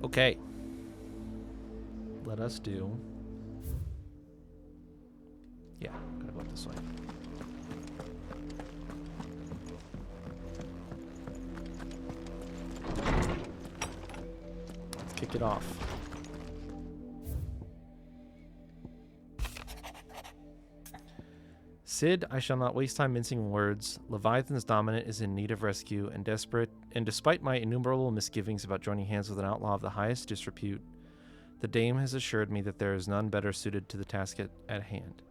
Okay. Let us do... Yeah, gotta go up this way. Let's kick it off. Sid, I shall not waste time mincing words. Leviathan's dominant is in need of rescue, and despite my innumerable misgivings about joining hands with an outlaw of the highest disrepute, the dame has assured me that there is none better suited to the task at hand.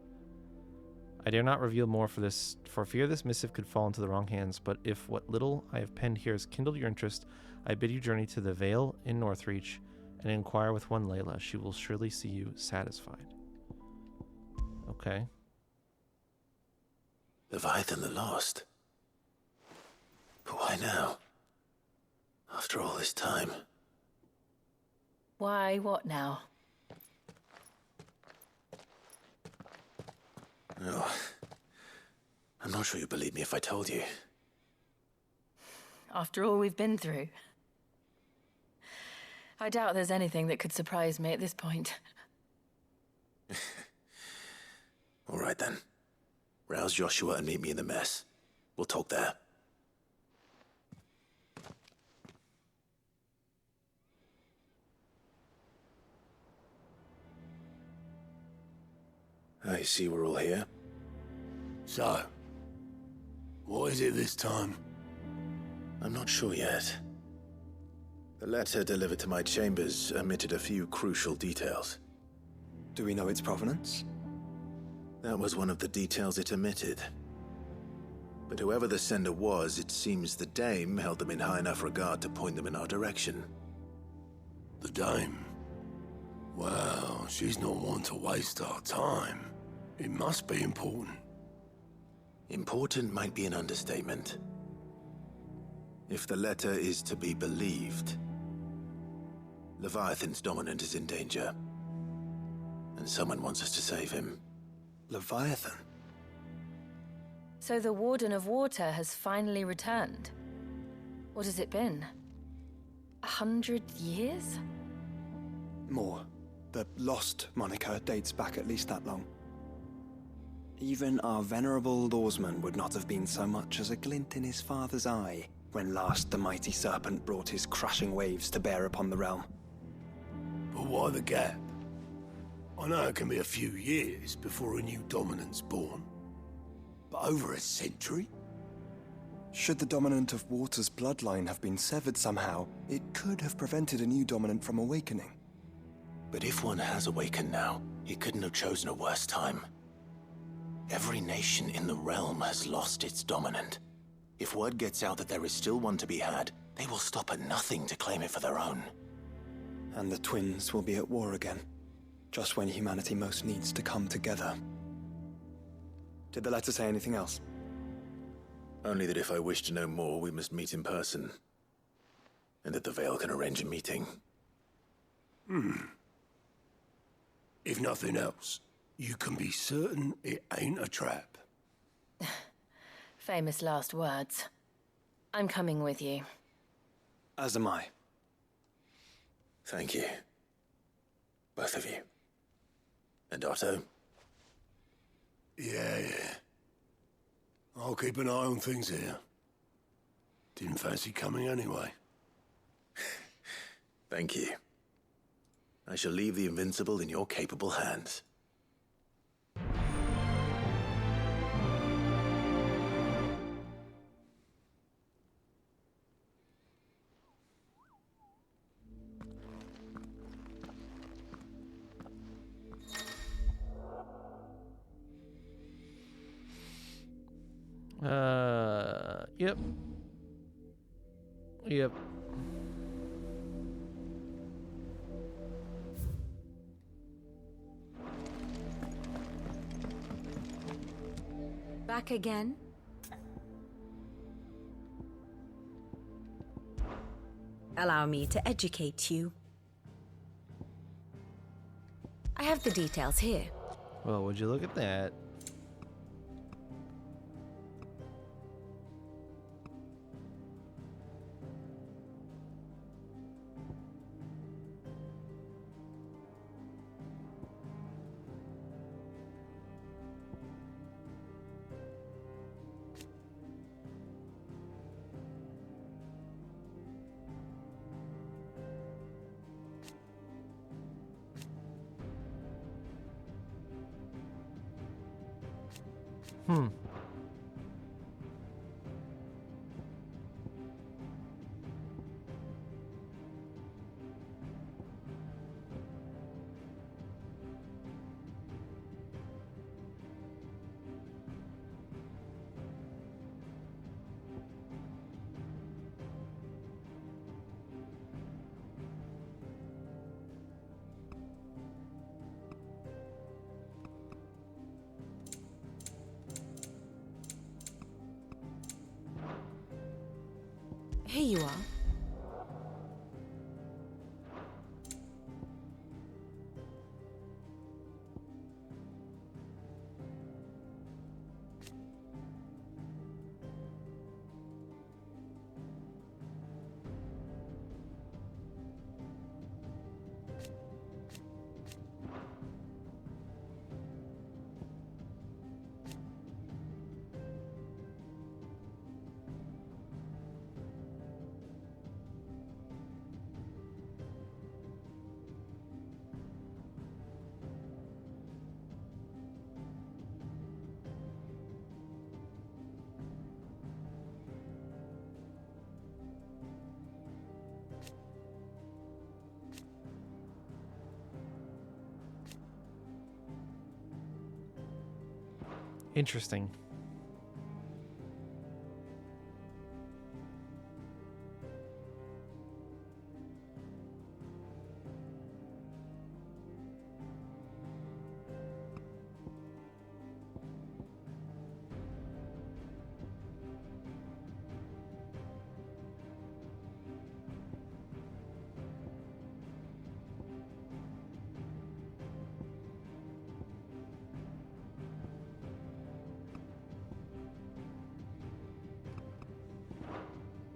I dare not reveal more for fear this missive could fall into the wrong hands, but if what little I have penned here has kindled your interest, I bid you journey to the Vale in Northreach and inquire with one Layla. She will surely see you satisfied. Okay. Leviathan the Lost? But why now? After all this time? Why, what now? Oh, I'm not sure you'd believe me if I told you. After all we've been through. I doubt there's anything that could surprise me at this point. All right then. Rouse Joshua and meet me in the mess. We'll talk there. I see we're all here. So, what is it this time? I'm not sure yet. The letter delivered to my chambers omitted a few crucial details. Do we know its provenance? That was one of the details it omitted. But whoever the sender was, it seems the dame held them in high enough regard to point them in our direction. The dame? Well, she's not one to waste our time. It must be important. Important might be an understatement. If the letter is to be believed, Leviathan's dominant is in danger. And someone wants us to save him. Leviathan? So the Warden of Water has finally returned. What has it been? 100 years? More. The Lost moniker dates back at least that long. Even our venerable lawsman would not have been so much as a glint in his father's eye when last the mighty serpent brought his crushing waves to bear upon the realm. But why the gap? I know it can be a few years before a new dominant's born. But over a century? Should the dominant of Water's bloodline have been severed somehow, it could have prevented a new dominant from awakening. But if one has awakened now, he couldn't have chosen a worse time. Every nation in the realm has lost its dominant. If word gets out that there is still one to be had, they will stop at nothing to claim it for their own. And the twins will be at war again, just when humanity most needs to come together. Did the letter say anything else? Only that if I wish to know more, we must meet in person. And that the Vale can arrange a meeting. If nothing else, you can be certain it ain't a trap. Famous last words. I'm coming with you. As am I. Thank you. Both of you. And Otto? Yeah. I'll keep an eye on things here. Didn't fancy coming anyway. Thank you. I shall leave the Invincible in your capable hands. Yep. Yep. Back again? Allow me to educate you. I have the details here. Well, would you look at that? Hmm. Here you are. Interesting.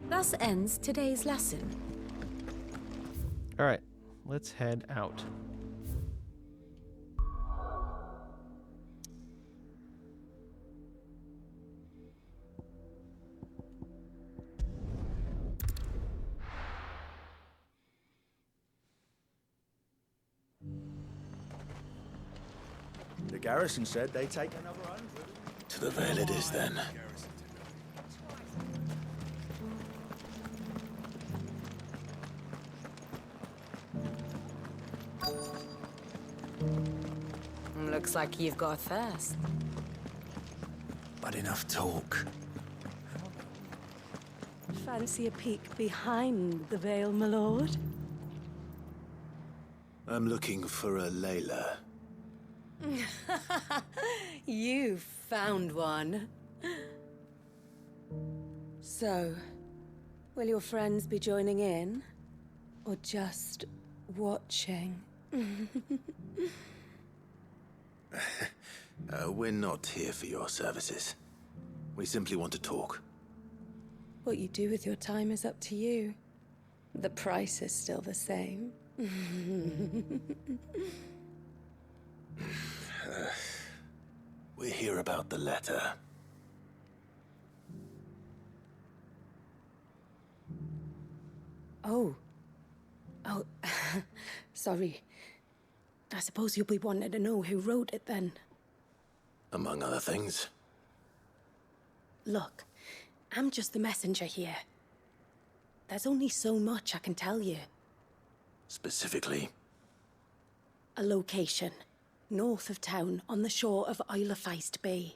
Thus ends today's lesson. All right, let's head out. The garrison said they'd take another 100. To the Vale it is then. Looks like you've got a thirst. But enough talk. Fancy a peek behind the veil, my lord? I'm looking for a Layla. You found one. So, will your friends be joining in? Or just watching? We're not here for your services. We simply want to talk. What you do with your time is up to you. The price is still the same. We're here about the letter. Oh. Oh, sorry. I suppose you'll be wanting to know who wrote it then. Among other things. Look, I'm just the messenger here. There's only so much I can tell you. Specifically. A location, north of town, on the shore of Isle of Feist Bay.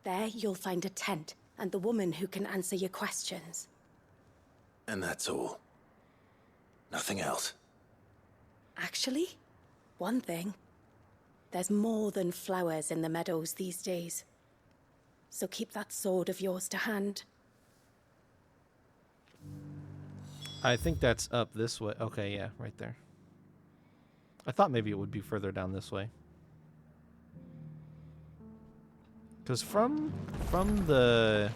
There you'll find a tent and the woman who can answer your questions. And that's all. Nothing else. Actually, one thing. There's more than flowers in the meadows these days. So keep that sword of yours to hand. I think that's up this way. Okay, yeah, right there. I thought maybe it would be further down this way. Because from the...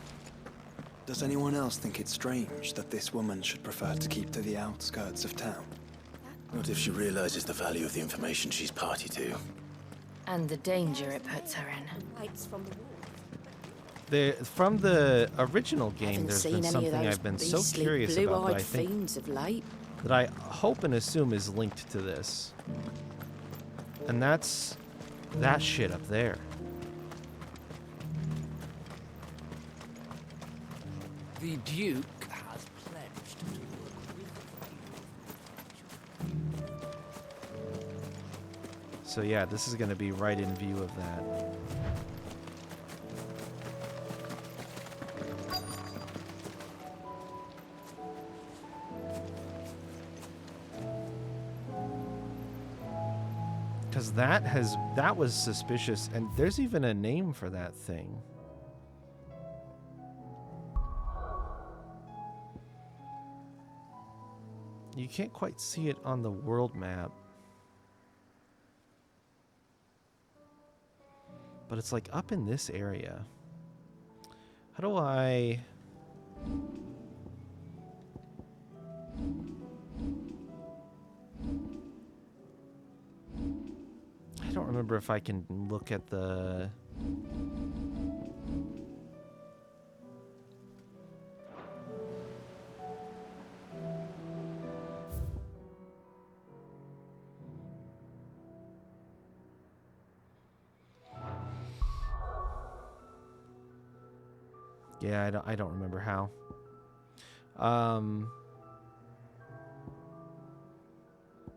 Does anyone else think it's strange that this woman should prefer to keep to the outskirts of town? Not if she realizes the value of the information she's party to. And the danger it puts her in. Lights from the wall. From the original game, Haven't there's seen been any of something those I've been so beastly curious about that I blue-eyed think fiends of late. that I hope and assume is linked to this. And that's that shit up there. The Duke has pledged to work with So yeah, this is going to be right in view of that. Because that was suspicious, and there's even a name for that thing. You can't quite see it on the world map. But it's like up in this area. How do I... I don't remember if I can look at the... Yeah, I don't remember how.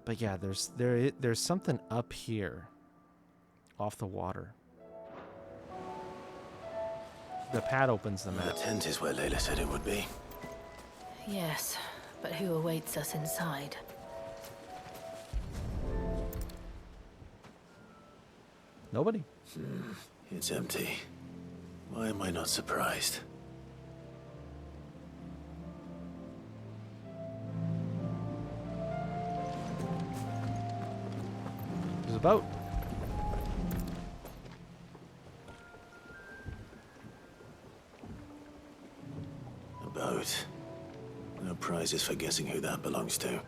But yeah, there's something up here, off the water. The pad opens the map. The tent is where Layla said it would be. Yes, but who awaits us inside? Nobody. It's empty. Why am I not surprised? There's a boat. A boat. No prizes for guessing who that belongs to.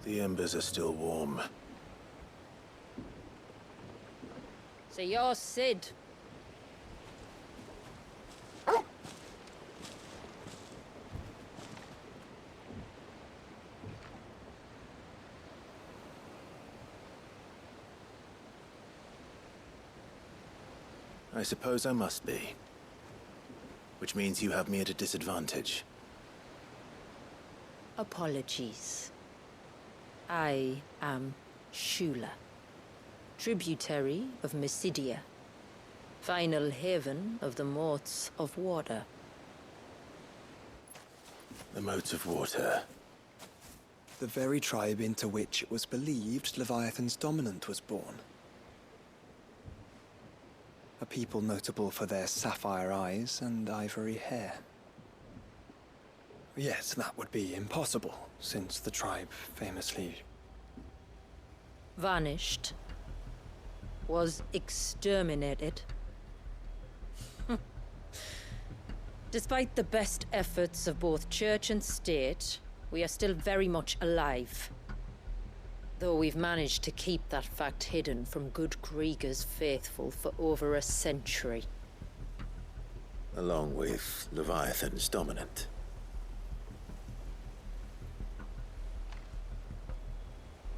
The embers are still warm. So you're Sid. I suppose I must be. Which means you have me at a disadvantage. Apologies. I am Shula, tributary of Mysidia, final haven of the Moats of Water. The Moats of Water. The very tribe into which it was believed Leviathan's dominant was born. A people notable for their sapphire eyes and ivory hair. Yes, that would be impossible, since the tribe famously... Vanished. Was exterminated. Despite the best efforts of both church and state, we are still very much alive. Though we've managed to keep that fact hidden from good Kriegers faithful for over a century. Along with Leviathan's dominant.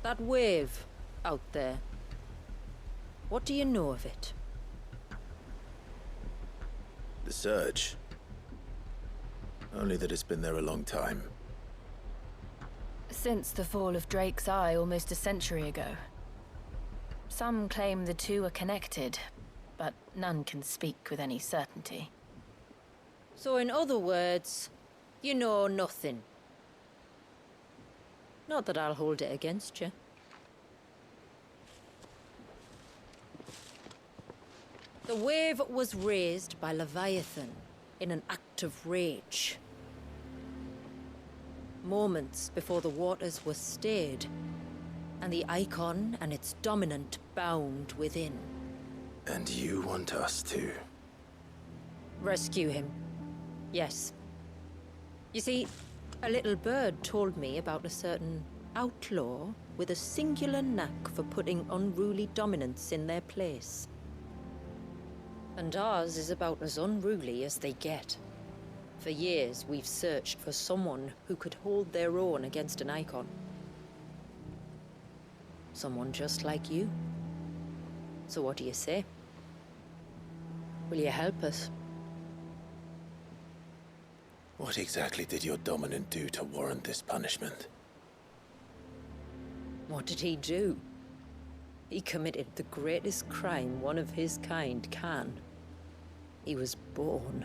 That wave out there. What do you know of it? The surge. Only that it's been there a long time. Since the fall of Drake's Eye almost a century ago. Some claim the two are connected, but none can speak with any certainty. So in other words, you know nothing. Not that I'll hold it against you. The wave was raised by Leviathan in an act of rage. Moments before the waters were stayed, and the icon and its dominant bound within. And you want us to? Rescue him. Yes. You see, a little bird told me about a certain outlaw with a singular knack for putting unruly dominants in their place. And ours is about as unruly as they get. For years, we've searched for someone who could hold their own against an icon. Someone just like you. So what do you say? Will you help us? What exactly did your dominant do to warrant this punishment? What did he do? He committed the greatest crime one of his kind can. He was born.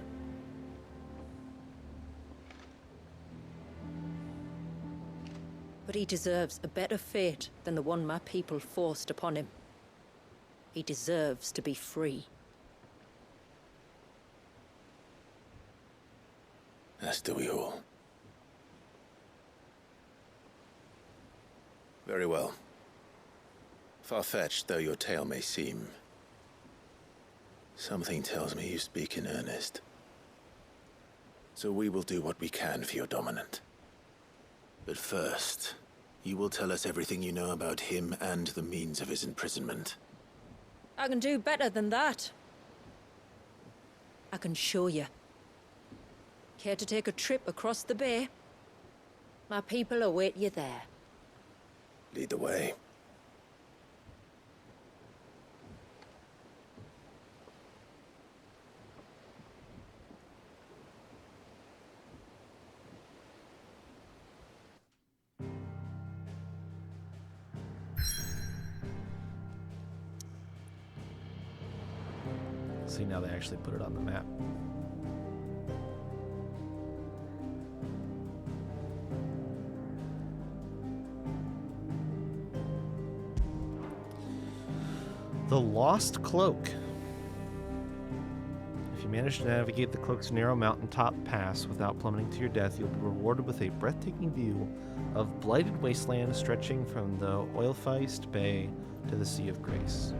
But he deserves a better fate than the one my people forced upon him. He deserves to be free. As do we all. Very well. Far-fetched though your tale may seem, something tells me you speak in earnest. So we will do what we can for your dominant. But first, you will tell us everything you know about him and the means of his imprisonment. I can do better than that. I can show you. Care to take a trip across the bay? My people await you there. Lead the way. See, now they actually put it on the map. The Lost Cloak. If you manage to navigate the cloak's narrow mountaintop pass without plummeting to your death, you'll be rewarded with a breathtaking view of blighted wasteland stretching from the oil-faced bay to the Sea of Grace.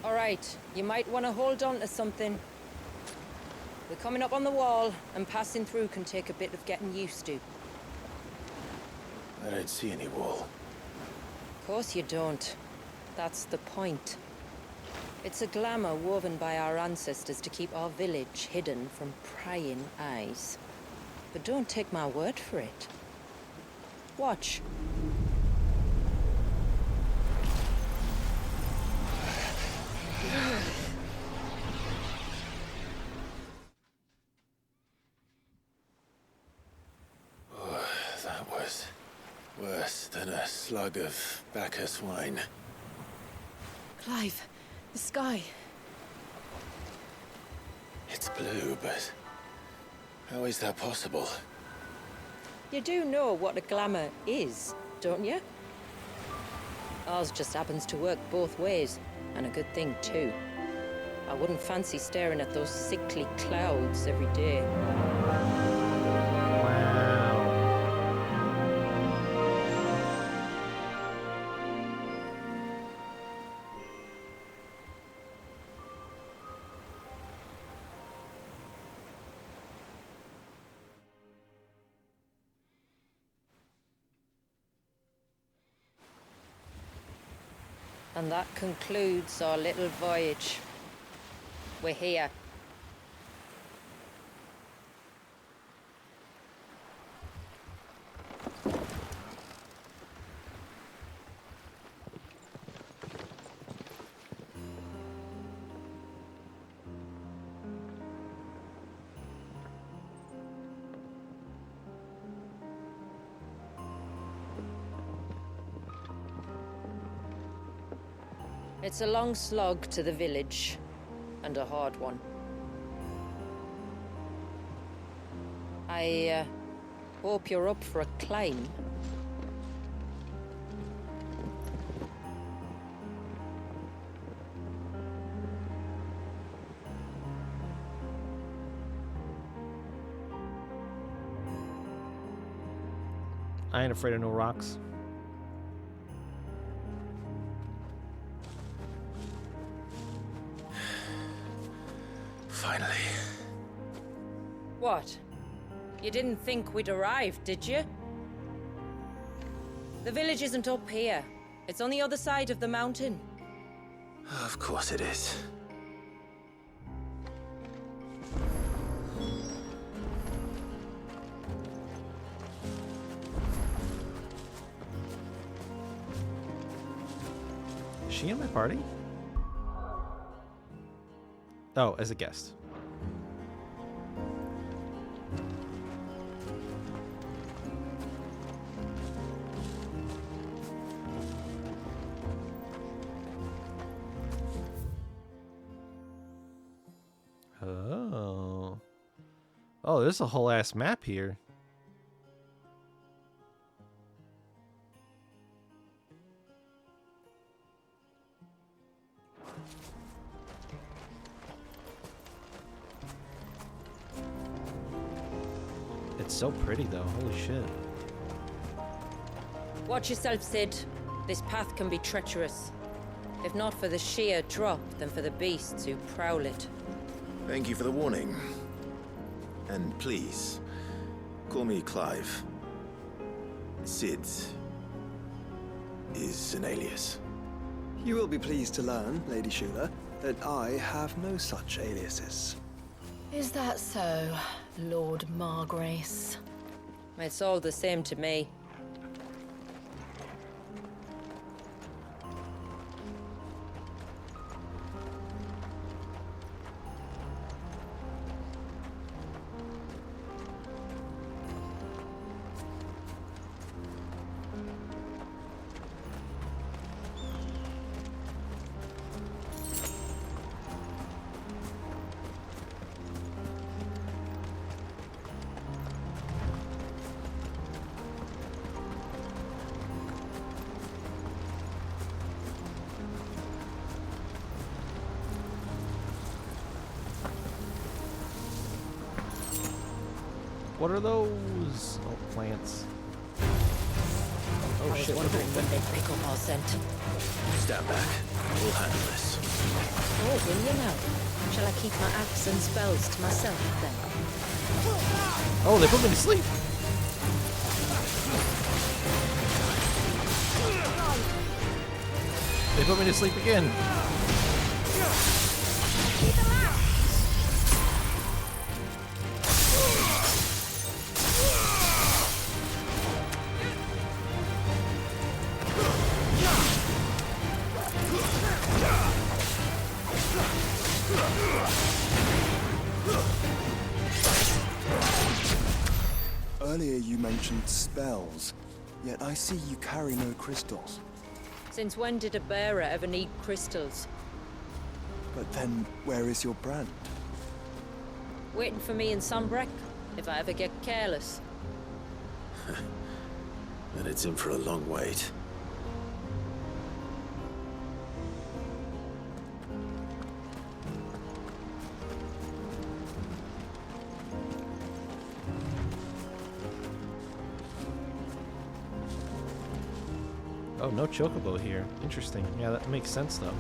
All right, you might want to hold on to something. We're coming up on the wall, and passing through can take a bit of getting used to. I don't see any wall. Of course you don't. That's the point. It's a glamour woven by our ancestors to keep our village hidden from prying eyes. But don't take my word for it. Watch. That was worse than a slug of Bacchus wine. Clive, the sky. It's blue, but how is that possible? You do know what a glamour is, don't you? Ours just happens to work both ways, and a good thing too. I wouldn't fancy staring at those sickly clouds every day. And that concludes our little voyage. We're here. It's a long slog to the village, and a hard one. I hope you're up for a climb. I ain't afraid of no rocks. What? You didn't think we'd arrived, did you? The village isn't up here. It's on the other side of the mountain. Of course it is. Is she in my party? Oh, as a guest. Oh. Oh, there's a whole ass map here. It's so pretty though, holy shit. Watch yourself, Sid. This path can be treacherous. If not for the sheer drop, then for the beasts who prowl it. Thank you for the warning. And please, call me Clive. Sid is an alias. You will be pleased to learn, Lady Shula, that I have no such aliases. Is that so, Lord Margrace? It's all the same to me. What are those? Oh, plants. Oh I was shit, what wondering are when they'd pick up our scent. Stand back. We'll handle this. Oh, will you now? Shall I keep my axe and spells to myself then? Oh, they put me to sleep. They put me to sleep again. Earlier you mentioned spells, yet I see you carry no crystals. Since when did a bearer ever need crystals? But then, where is your brand? Waiting for me in Sunbreck, if I ever get careless. Then it's in for a long wait. Oh, no chocobo here. Interesting. Yeah, that makes sense though.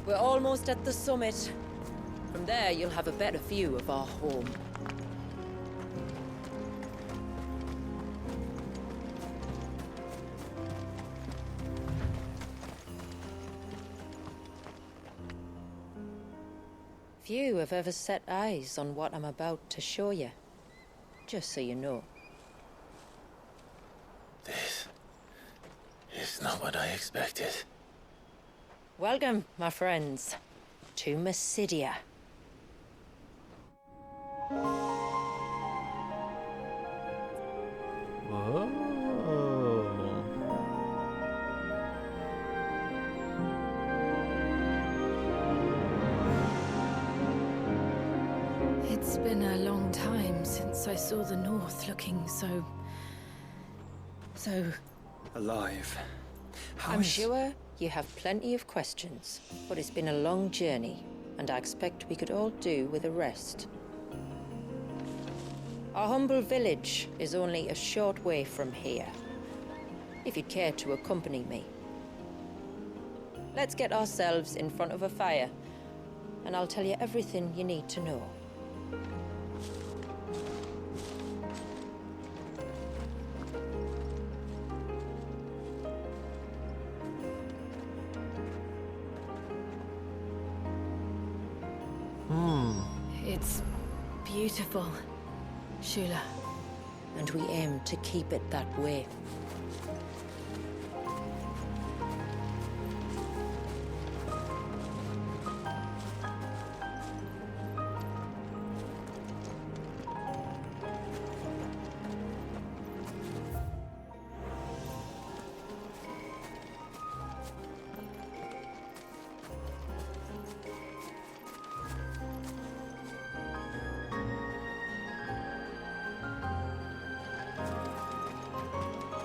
We're almost at the summit. From there, you'll have a better view of our home. Few have ever set eyes on what I'm about to show you. Just so you know. This is not what I expected. Welcome, my friends. to Mysidia. Whoa. It's been a long time since I saw the North looking so Alive. How I'm is- sure you have plenty of questions, but it's been a long journey, and I expect we could all do with a rest. Our humble village is only a short way from here, if you'd care to accompany me. Let's get ourselves in front of a fire, and I'll tell you everything you need to know. It's beautiful, Shula. And we aim to keep it that way.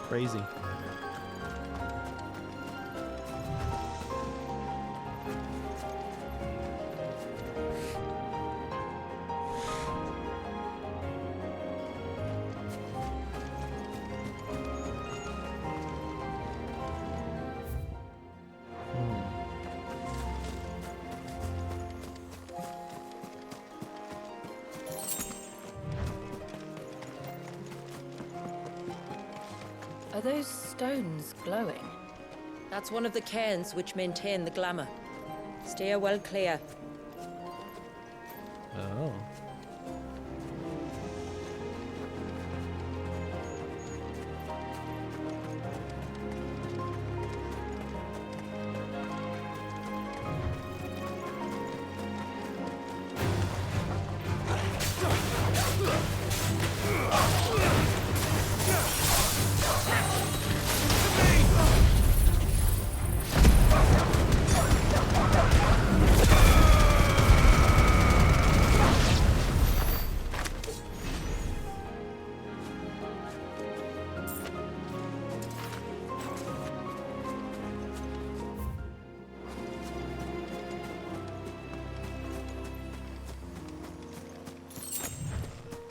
Crazy. Are those stones glowing? That's one of the cairns which maintain the glamour. Steer well clear. Oh.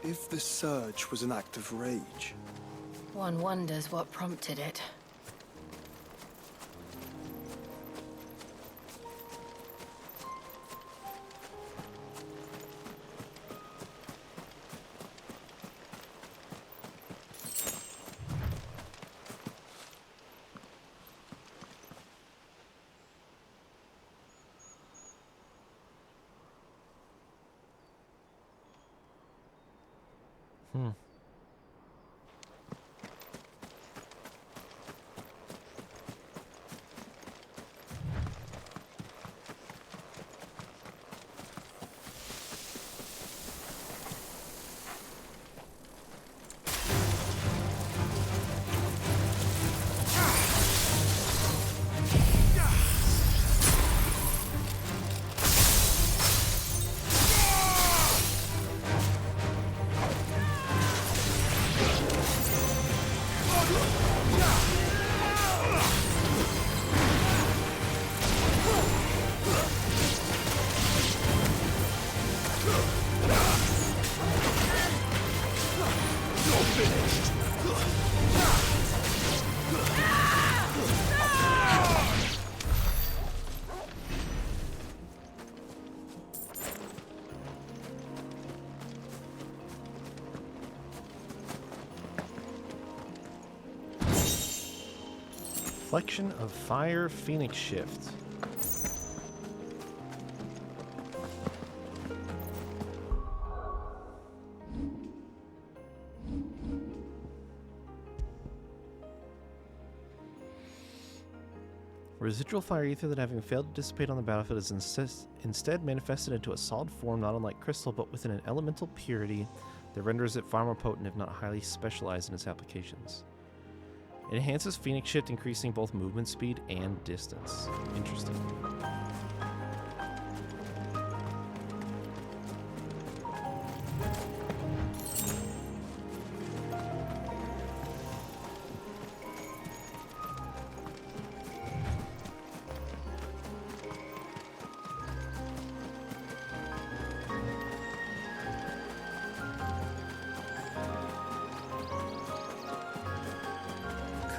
If the surge was an act of rage, One wonders what prompted it. Reflection of Fire Phoenix Shift. Residual fire ether that, having failed to dissipate on the battlefield, is instead manifested into a solid form not unlike crystal, but with an elemental purity that renders it far more potent, if not highly specialized in its applications. It enhances Phoenix Shift, increasing both movement speed and distance. Interesting.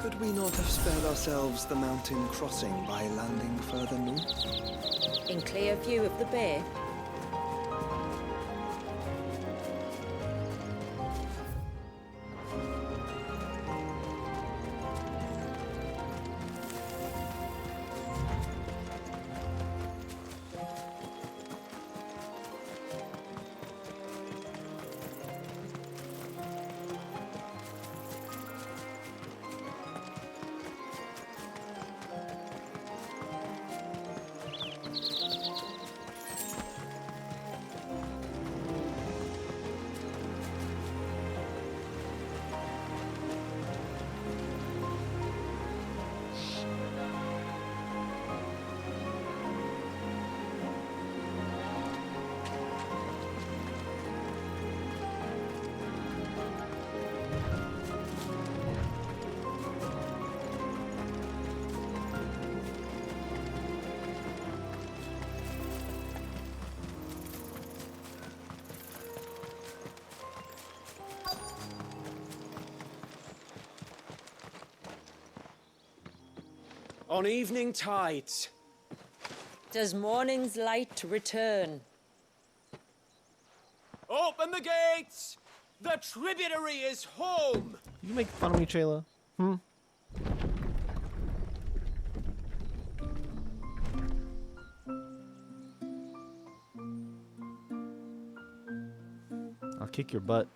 Could we not have spared ourselves the mountain crossing by landing further north? In clear view of the bay, On evening tides. does morning's light return? Open the gates! The tributary is home! You make fun of me, Chayla? I'll kick your butt.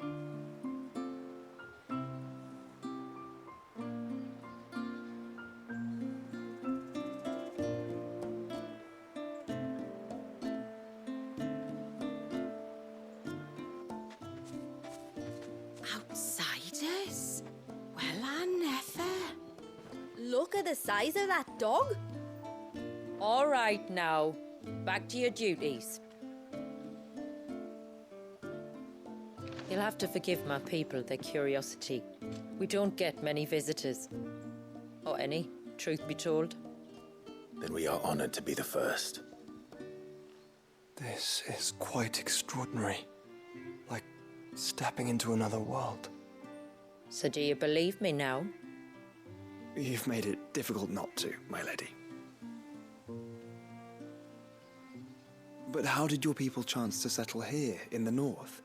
Outsiders? Well, I never. Look at the size of that dog. All right now, back to your duties. You'll have to forgive my people their curiosity. We don't get many visitors. Or any, truth be told. Then we are honored to be the first. This is quite extraordinary. Like stepping into another world. So do you believe me now? You've made it difficult not to, my lady. But how did your people chance to settle here in the north?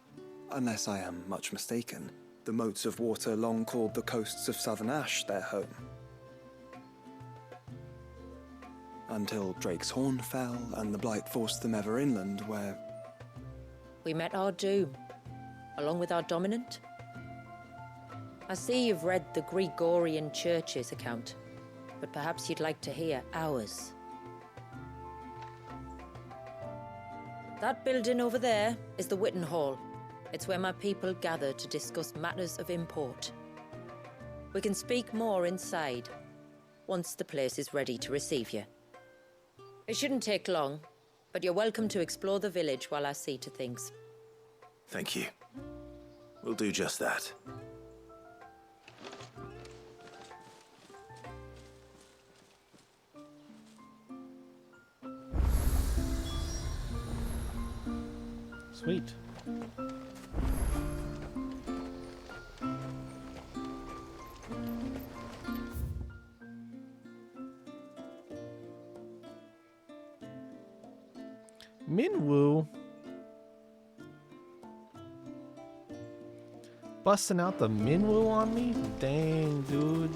Unless I am much mistaken, the moats of water long called the coasts of Southern Ash their home. Until Drake's Horn fell and the Blight forced them ever inland, where... We met our doom, along with our dominant. I see you've read the Gregorian Church's account, but perhaps you'd like to hear ours. That building over there is the Witten Hall. It's where my people gather to discuss matters of import. We can speak more inside, once the place is ready to receive you. It shouldn't take long, but you're welcome to explore the village while I see to things. Thank you. We'll do just that. Sweet. Minwoo. Busting out the Minwoo on me? Dang, dude.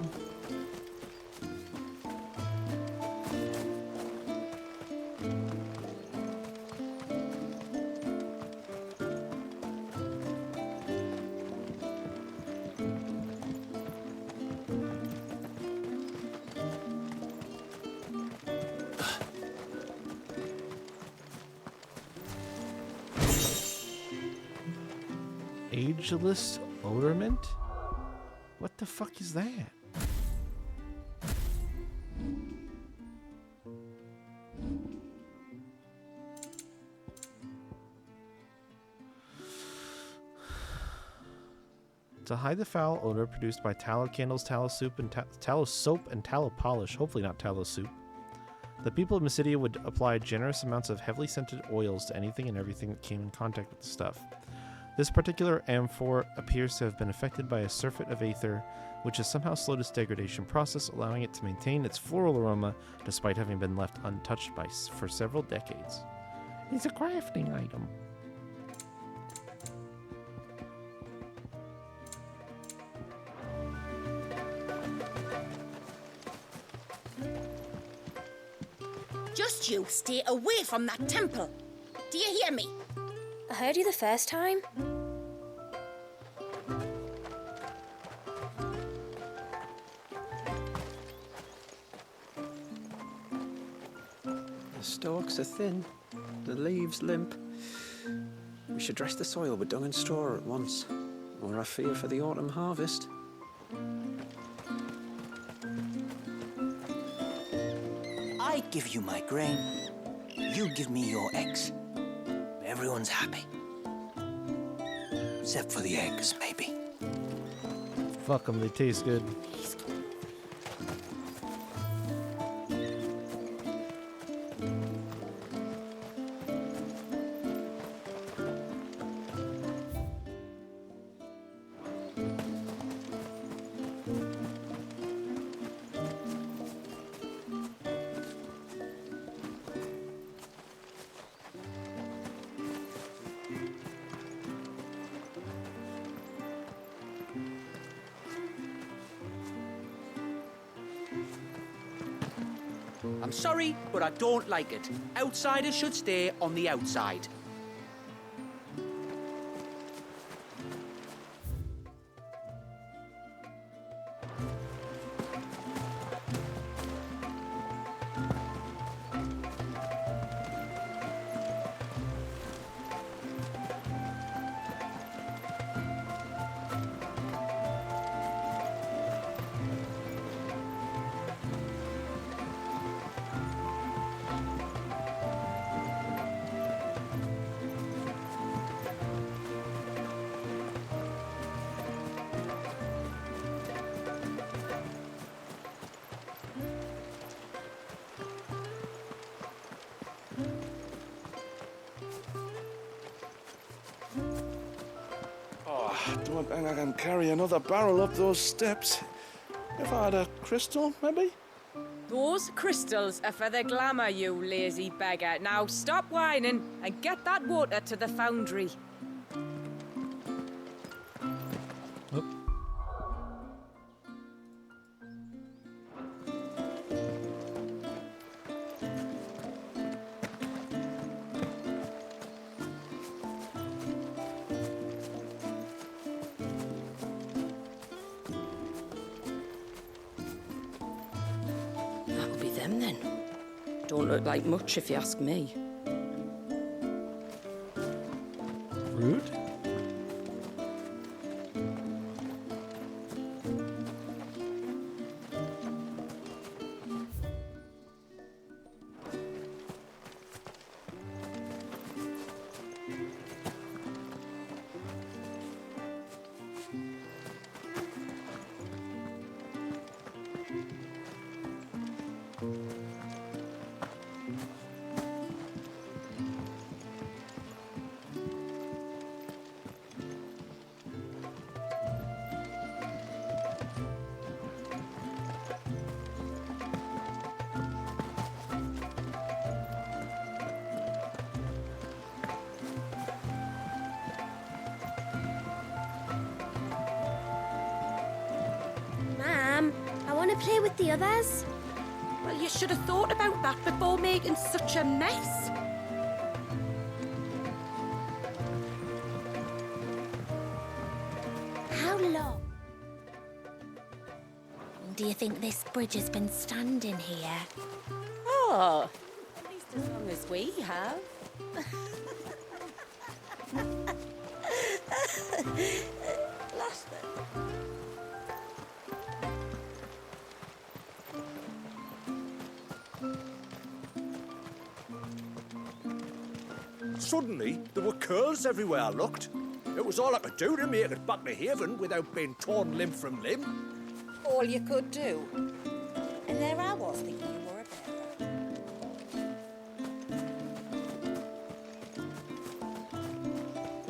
Ageless odorment? What the fuck is that? To hide the foul odor produced by tallow candles, tallow soap, and tallow polish, hopefully not tallow soup, the people of Mysidia would apply generous amounts of heavily scented oils to anything and everything that came in contact with the stuff. This particular amphor appears to have been affected by a surfeit of aether, which has somehow slowed its degradation process, allowing it to maintain its floral aroma despite having been left untouched for several decades. It's a crafting item. Just you stay away from that temple. Do you hear me? I heard you the first time. The stalks are thin, the leaves limp. We should dress the soil with dung and straw at once, or I fear for the autumn harvest. I give you my grain, you give me your eggs. Everyone's happy. Except for the eggs, maybe. Fuck them, they taste good. I'm sorry, but I don't like it. Outsiders should stay on the outside. Don't think I can carry another barrel up those steps. If I had a crystal, maybe? Those crystals are for the glamour, you lazy beggar. Now stop whining and get that water to the foundry. Don't look like much if you ask me. Rude? Play with the others? Well, you should have thought about that before making such a mess. How long do you think this bridge has been standing here? Oh, at least as long as we have. Suddenly, there were curls everywhere I looked. It was all I could do to make it back to Haven without being torn limb from limb. All you could do. And there I was thinking you were a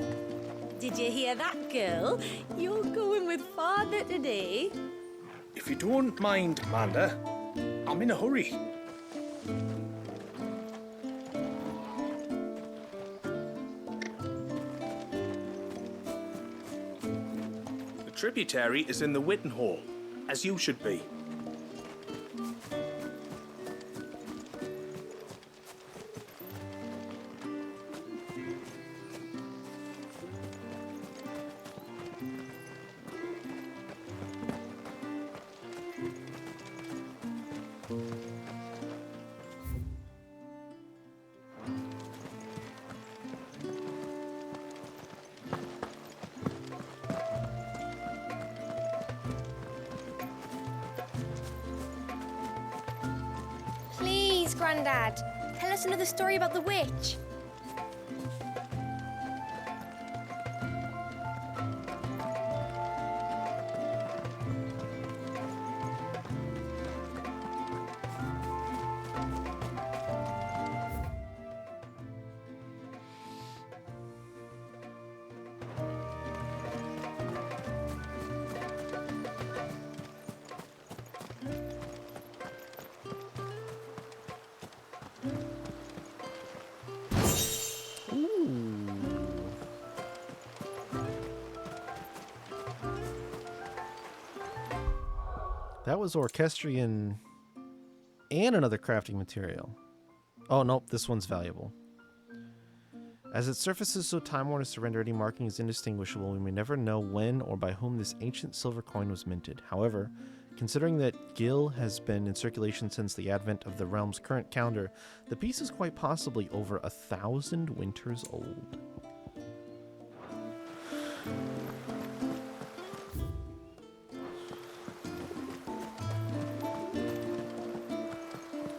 bear. Did you hear that, girl? You're going with father today. If you don't mind, Amanda, I'm in a hurry. The tributary is in the Witten Hall, as you should be. Please, Grandad, tell us another story about the witch. That was orchestrion and another crafting material. Oh, nope, this one's valuable. As it surfaces so time-worn as to render any marking as indistinguishable, we may never know when or by whom this ancient silver coin was minted. However, considering that Gil has been in circulation since the advent of the realm's current calendar, the piece is quite possibly over 1,000 winters old.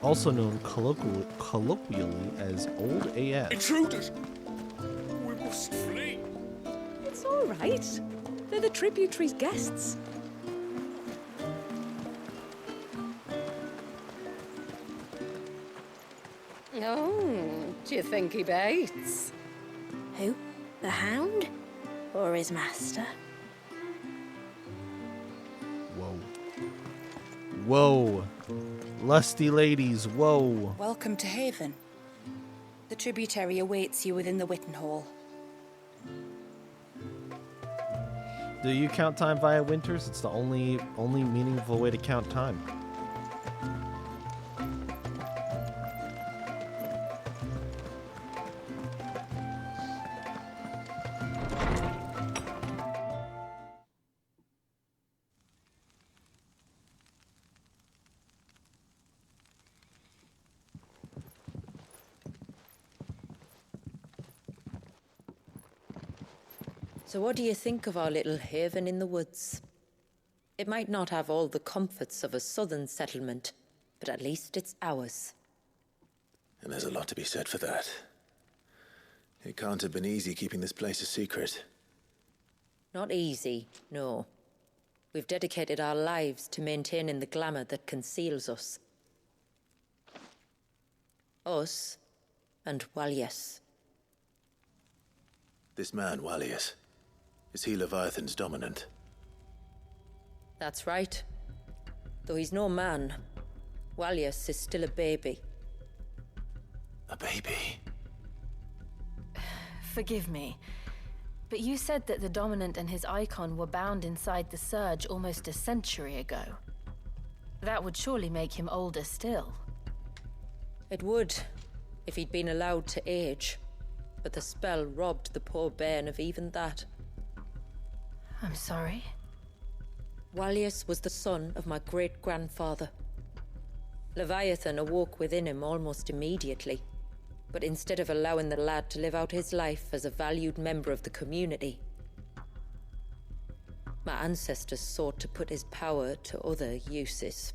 Also known colloquially as Old AF. Intruders! We must flee! It's all right. They're the tributary's guests. Oh, do you think he bites? Who? The hound? Or his master? Whoa. Whoa. Lusty ladies, whoa. Welcome to Haven. The tributary awaits you within the Witten Hall. Do you count time via winters? It's the only meaningful way to count time. So what do you think of our little haven in the woods? It might not have all the comforts of a southern settlement, but at least it's ours. And there's a lot to be said for that. It can't have been easy keeping this place a secret. Not easy, no. We've dedicated our lives to maintaining the glamour that conceals us. Us and Walyas. This man, Walyas, is he Leviathan's dominant? That's right. Though he's no man, Walyas is still a baby. A baby? Forgive me, but you said that the Dominant and his icon were bound inside the Surge almost a century ago. That would surely make him older still. It would, if he'd been allowed to age. But the spell robbed the poor bairn of even that. I'm sorry? Walyas was the son of my great-grandfather. Leviathan awoke within him almost immediately. But instead of allowing the lad to live out his life as a valued member of the community, My ancestors sought to put his power to other uses.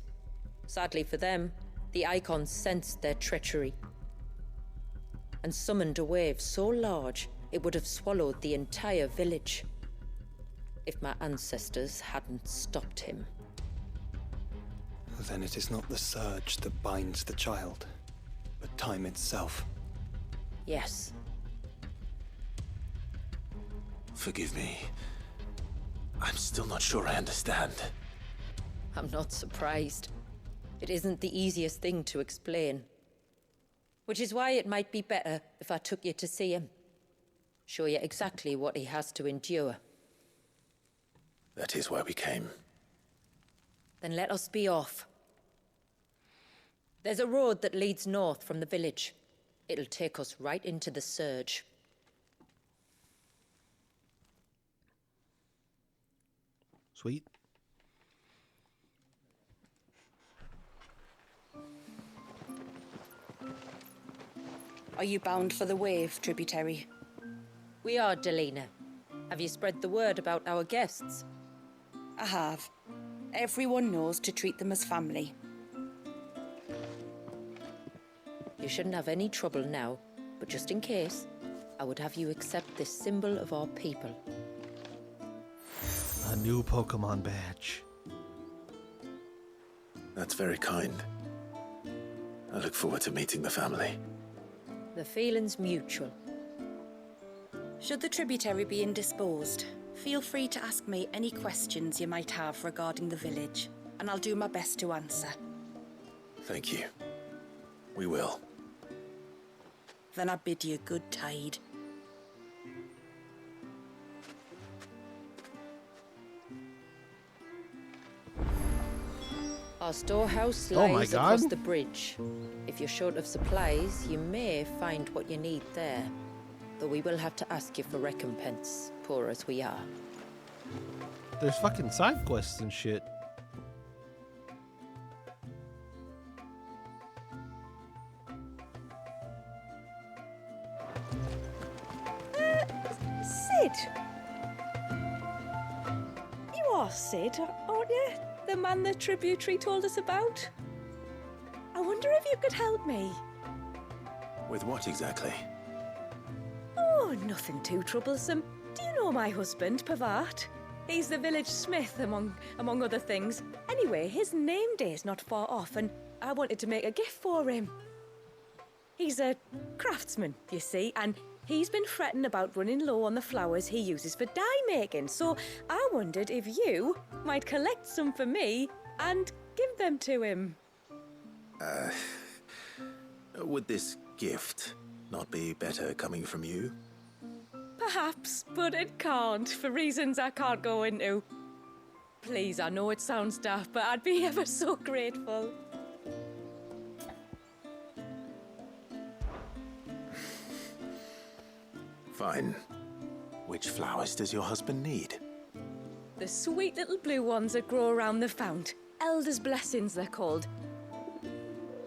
Sadly for them, the Icons sensed their treachery and summoned a wave so large it would have swallowed the entire village if my ancestors hadn't stopped him. Then it is not the surge that binds the child, but time itself. Yes. Forgive me. I'm still not sure I understand. I'm not surprised. It isn't the easiest thing to explain. Which is why it might be better if I took you to see him. Show you exactly what he has to endure. That is why we came. Then let us be off. There's a road that leads north from the village. It'll take us right into the surge. Sweet. Are you bound for the wave, tributary? We are, Delina. Have you spread the word about our guests? I have. Everyone knows to treat them as family. You shouldn't have any trouble now, but just in case, I would have you accept this symbol of our people. A new Pokemon badge. That's very kind. I look forward to meeting the family. The feeling's mutual. Should the tributary be indisposed, feel free to ask me any questions you might have regarding the village, and I'll do my best to answer. Thank you. We will. Then I bid you good tide. Our storehouse Oh my lies God. across the bridge. If you're short of supplies, you may find what you need there. Though we will have to ask you for recompense, poor as we are. There's fucking side quests and shit. Sid! You are Sid, aren't you? The man the tributary told us about? I wonder if you could help me. With what exactly? Oh, nothing too troublesome. Do you know my husband, Pavat? He's the village smith, among other things. Anyway, his name day's not far off, and I wanted to make a gift for him. He's a craftsman, you see, and he's been fretting about running low on the flowers he uses for dye making, so I wondered if you might collect some for me and give them to him. Would this gift not be better coming from you? Perhaps, but it can't, for reasons I can't go into. Please, I know it sounds daft, but I'd be ever so grateful. Fine. Which flowers does your husband need? The sweet little blue ones that grow around the fount. Elder's blessings, they're called.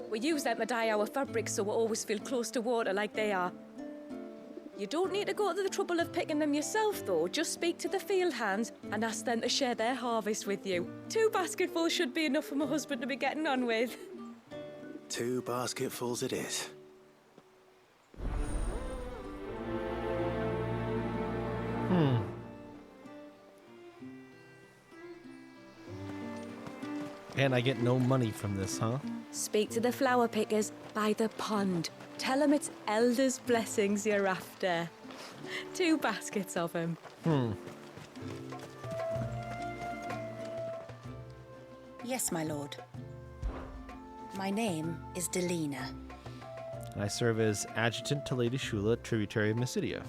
We use them to dye our fabrics so we always feel close to water like they are. You don't need to go to the trouble of picking them yourself, though. Just speak to the field hands and ask them to share their harvest with you. 2 basketfuls should be enough for my husband to be getting on with. 2 basketfuls it is. And I get no money from this, huh? Speak to the flower pickers by the pond. Tell them it's Elder's blessings you're after. 2 baskets of them. Yes, my lord. My name is Delina. I serve as adjutant to Lady Shula, tributary of Mysidia.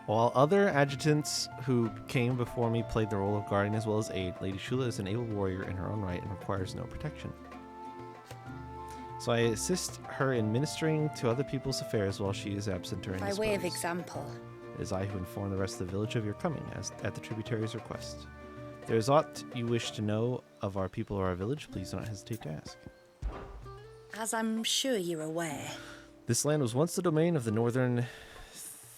While other adjutants who came before me played the role of guardian as well as aid, Lady Shula is an able warrior in her own right and requires no protection. So I assist her in ministering to other people's affairs while she is absent or indisposed. By way of example. It is I who inform the rest of the village of your coming, as at the tributary's request. If there is aught you wish to know of our people or our village, please do not hesitate to ask. As I'm sure you're aware, This land was once the domain of the northern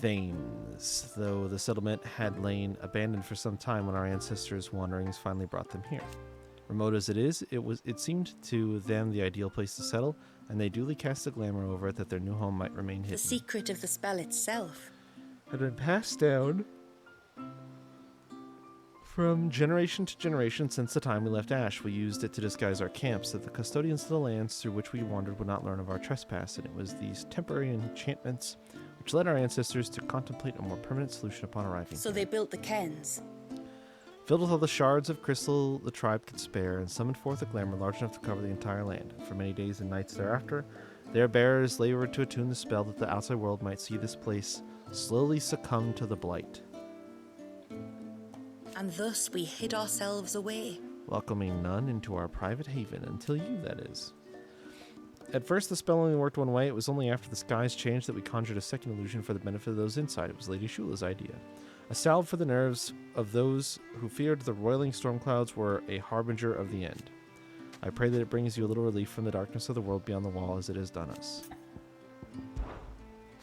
Thames, though the settlement had lain abandoned for some time when our ancestors' wanderings finally brought them here. Remote as it is, it seemed to them the ideal place to settle, and they duly cast a glamour over it that their new home might remain hidden. The secret of the spell itself Had been passed down from generation to generation since the time we left Ash. We used it to disguise our camps, that the custodians of the lands through which we wandered would not learn of our trespass, and it was these temporary enchantments which led our ancestors to contemplate a more permanent solution upon arriving. So they built the cairns. Filled with all the shards of crystal the tribe could spare, and summoned forth a glamour large enough to cover the entire land. For many days and nights thereafter, their bearers labored to attune the spell that the outside world might see this place slowly succumb to the blight. And thus we hid ourselves away. Welcoming none into our private haven, until you, that is. At first, the spell only worked one way. It was only after the skies changed that we conjured a second illusion for the benefit of those inside. It was Lady Shula's idea. A salve for the nerves of those who feared the roiling storm clouds were a harbinger of the end. I pray that it brings you a little relief from the darkness of the world beyond the wall as it has done us.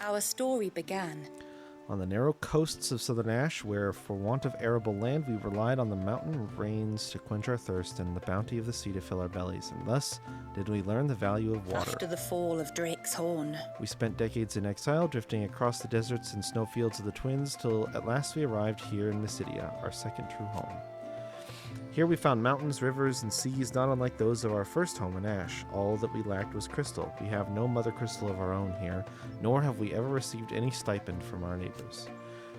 Our story began on the narrow coasts of southern Ash, where for want of arable land we relied on the mountain rains to quench our thirst and the bounty of the sea to fill our bellies, and thus did we learn the value of water. After the fall of Drake's Horn, we spent decades in exile, drifting across the deserts and snowfields of the Twins, till at last we arrived here in Mysidia, our second true home. Here we found mountains, rivers, and seas not unlike those of our first home in Ash. All that we lacked was crystal. We have no mother crystal of our own here, nor have we ever received any stipend from our neighbors.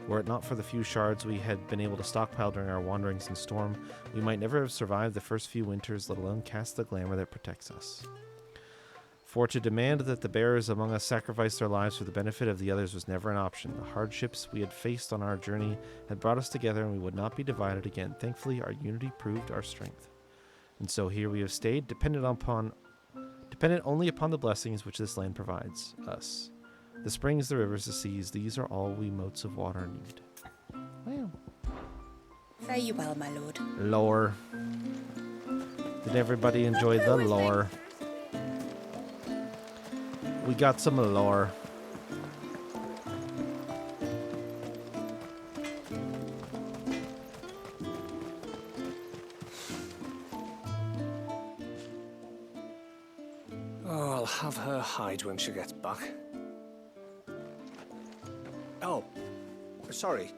Were it not for the few shards we had been able to stockpile during our wanderings in storm, we might never have survived the first few winters, let alone cast the glamour that protects us. For to demand that the bearers among us sacrifice their lives for the benefit of the others was never an option. The hardships we had faced on our journey had brought us together, and we would not be divided again. Thankfully, our unity proved our strength. And so here we have stayed, dependent only upon the blessings which this land provides us. The springs, the rivers, the seas, these are all we motes of water need. Wow. Fare you well, my lord. Lore. Did everybody enjoy the lore? We got some lore. Oh, I'll have her hide when she gets back. Oh, sorry.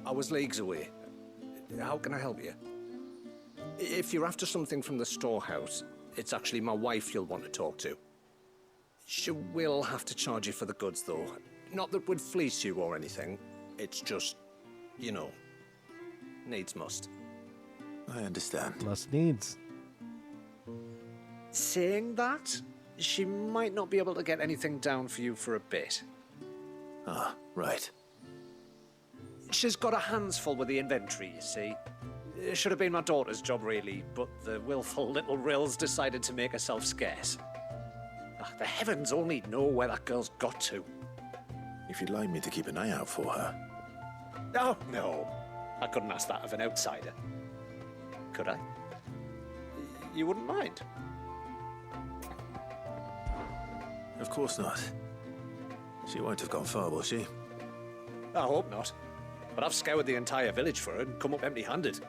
I was leagues away. How can I help you? If you're after something from the storehouse, it's actually my wife you'll want to talk to. She will have to charge you for the goods, though. Not that we'd fleece you or anything. It's just, you know, needs must. I understand. Must needs. Saying that, she might not be able to get anything down for you for a bit. Ah, right. She's got her hands full with the inventory, you see. It should have been my daughter's job, really, but the willful little Rills decided to make herself scarce. The heavens only know where that girl's got to. If you'd like me to keep an eye out for her. Oh, no. I couldn't ask that of an outsider. Could I? You wouldn't mind? Of course not. She won't have gone far, will she? I hope not. But I've scoured the entire village for her and come up empty-handed.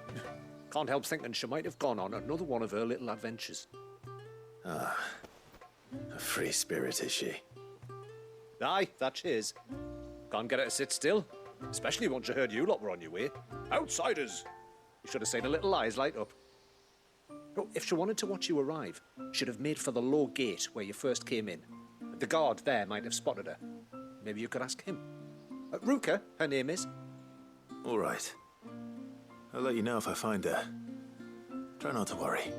Can't help thinking she might have gone on another one of her little adventures. Ah. A free spirit, is she? Aye, that she is. Can't get her to sit still. Especially once she heard you lot were on your way. Outsiders! You should have seen her little eyes light up. Oh, if she wanted to watch you arrive, she'd have made for the low gate where you first came in. The guard there might have spotted her. Maybe you could ask him. Ruka, her name is. All right. I'll let you know if I find her. Try not to worry.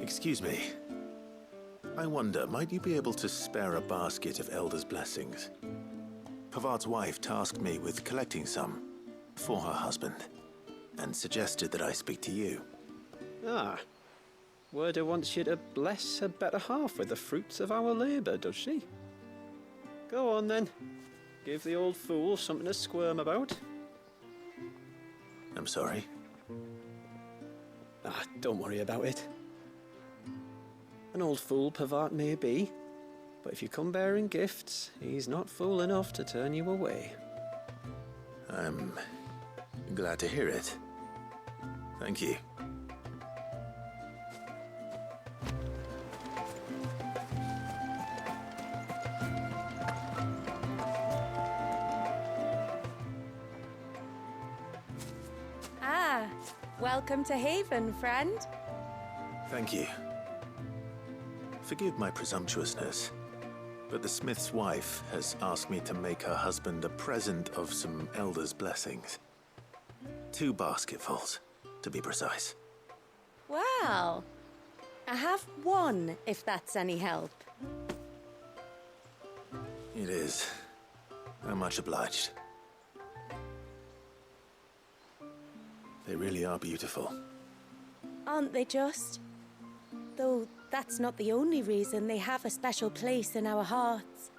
Excuse me. I wonder, might you be able to spare a basket of Elder's blessings? Pavard's wife tasked me with collecting some for her husband, and suggested that I speak to you. Ah. Word wants you to bless her better half with the fruits of our labour, does she? Go on then. Give the old fool something to squirm about. I'm sorry. Ah, don't worry about it. An old fool Pavart may be, but if you come bearing gifts, he's not fool enough to turn you away. I'm glad to hear it. Thank you. Ah, welcome to Haven, friend. Thank you. Forgive my presumptuousness, but the smith's wife has asked me to make her husband a present of some elders' blessings. 2 basketfuls, to be precise. Well, I have one, if that's any help. It is. I'm much obliged. They really are beautiful. Aren't they just? Though that's not the only reason they have a special place in our hearts.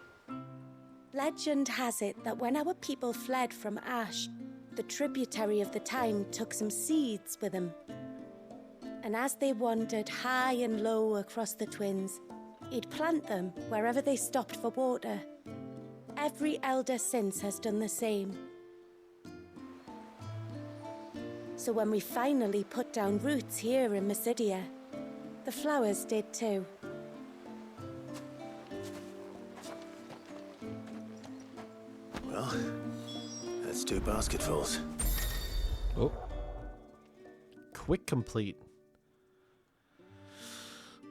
Legend has it that when our people fled from Ash, the tributary of the Tyne took some seeds with them. And as they wandered high and low across the Twins, he'd plant them wherever they stopped for water. Every elder since has done the same. So when we finally put down roots here in Mysidia, the flowers did too. Well, that's 2 basketfuls. Oh. Quick complete.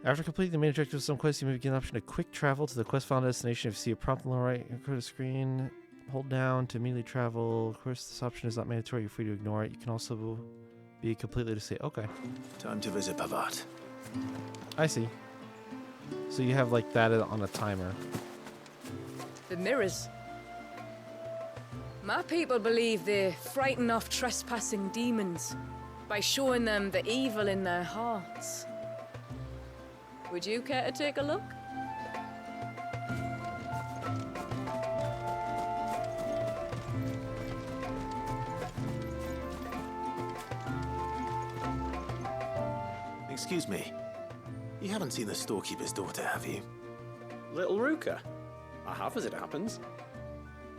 After completing the main objective of some quests, you may begin the option to quick travel to the quest file destination. If you see a prompt on the right of the screen, hold down to immediately travel. Of course, this option is not mandatory. You're free to ignore it. You can also be completely to say, okay. Time to visit Pavart. I see. So you have like that on a timer. The mirrors. My people believe they frighten off trespassing demons by showing them the evil in their hearts. Would you care to take a look? Excuse me. You haven't seen the storekeeper's daughter, have you? Little Ruka? I have, as it happens.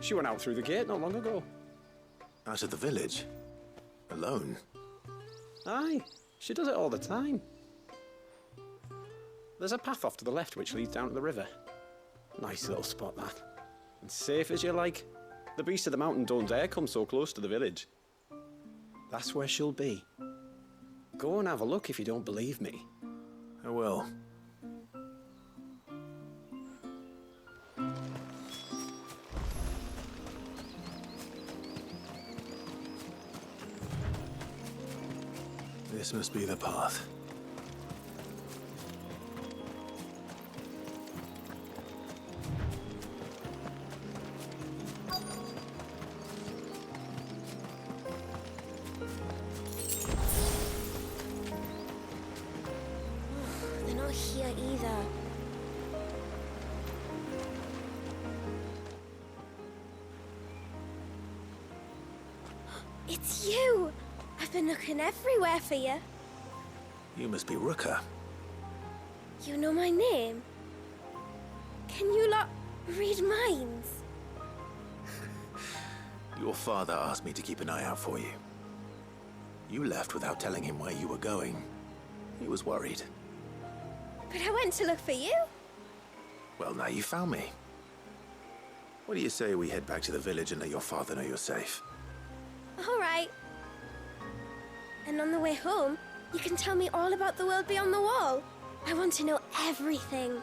She went out through the gate not long ago. Out of the village? Alone? Aye, she does it all the time. There's a path off to the left which leads down to the river. Nice little spot, that. And safe as you like. The beasts of the mountain don't dare come so close to the village. That's where she'll be. Go and have a look if you don't believe me. I will. This must be the path. They're not here either. It's you! I've been looking everywhere for you. You must be Ruka. You know my name? Can you lot read minds? Your father asked me to keep an eye out for you. You left without telling him where you were going. He was worried. But I went to look for you. Well, now you found me. What do you say we head back to the village and let your father know you're safe? All right. And on the way home, you can tell me all about the world beyond the wall. I want to know everything.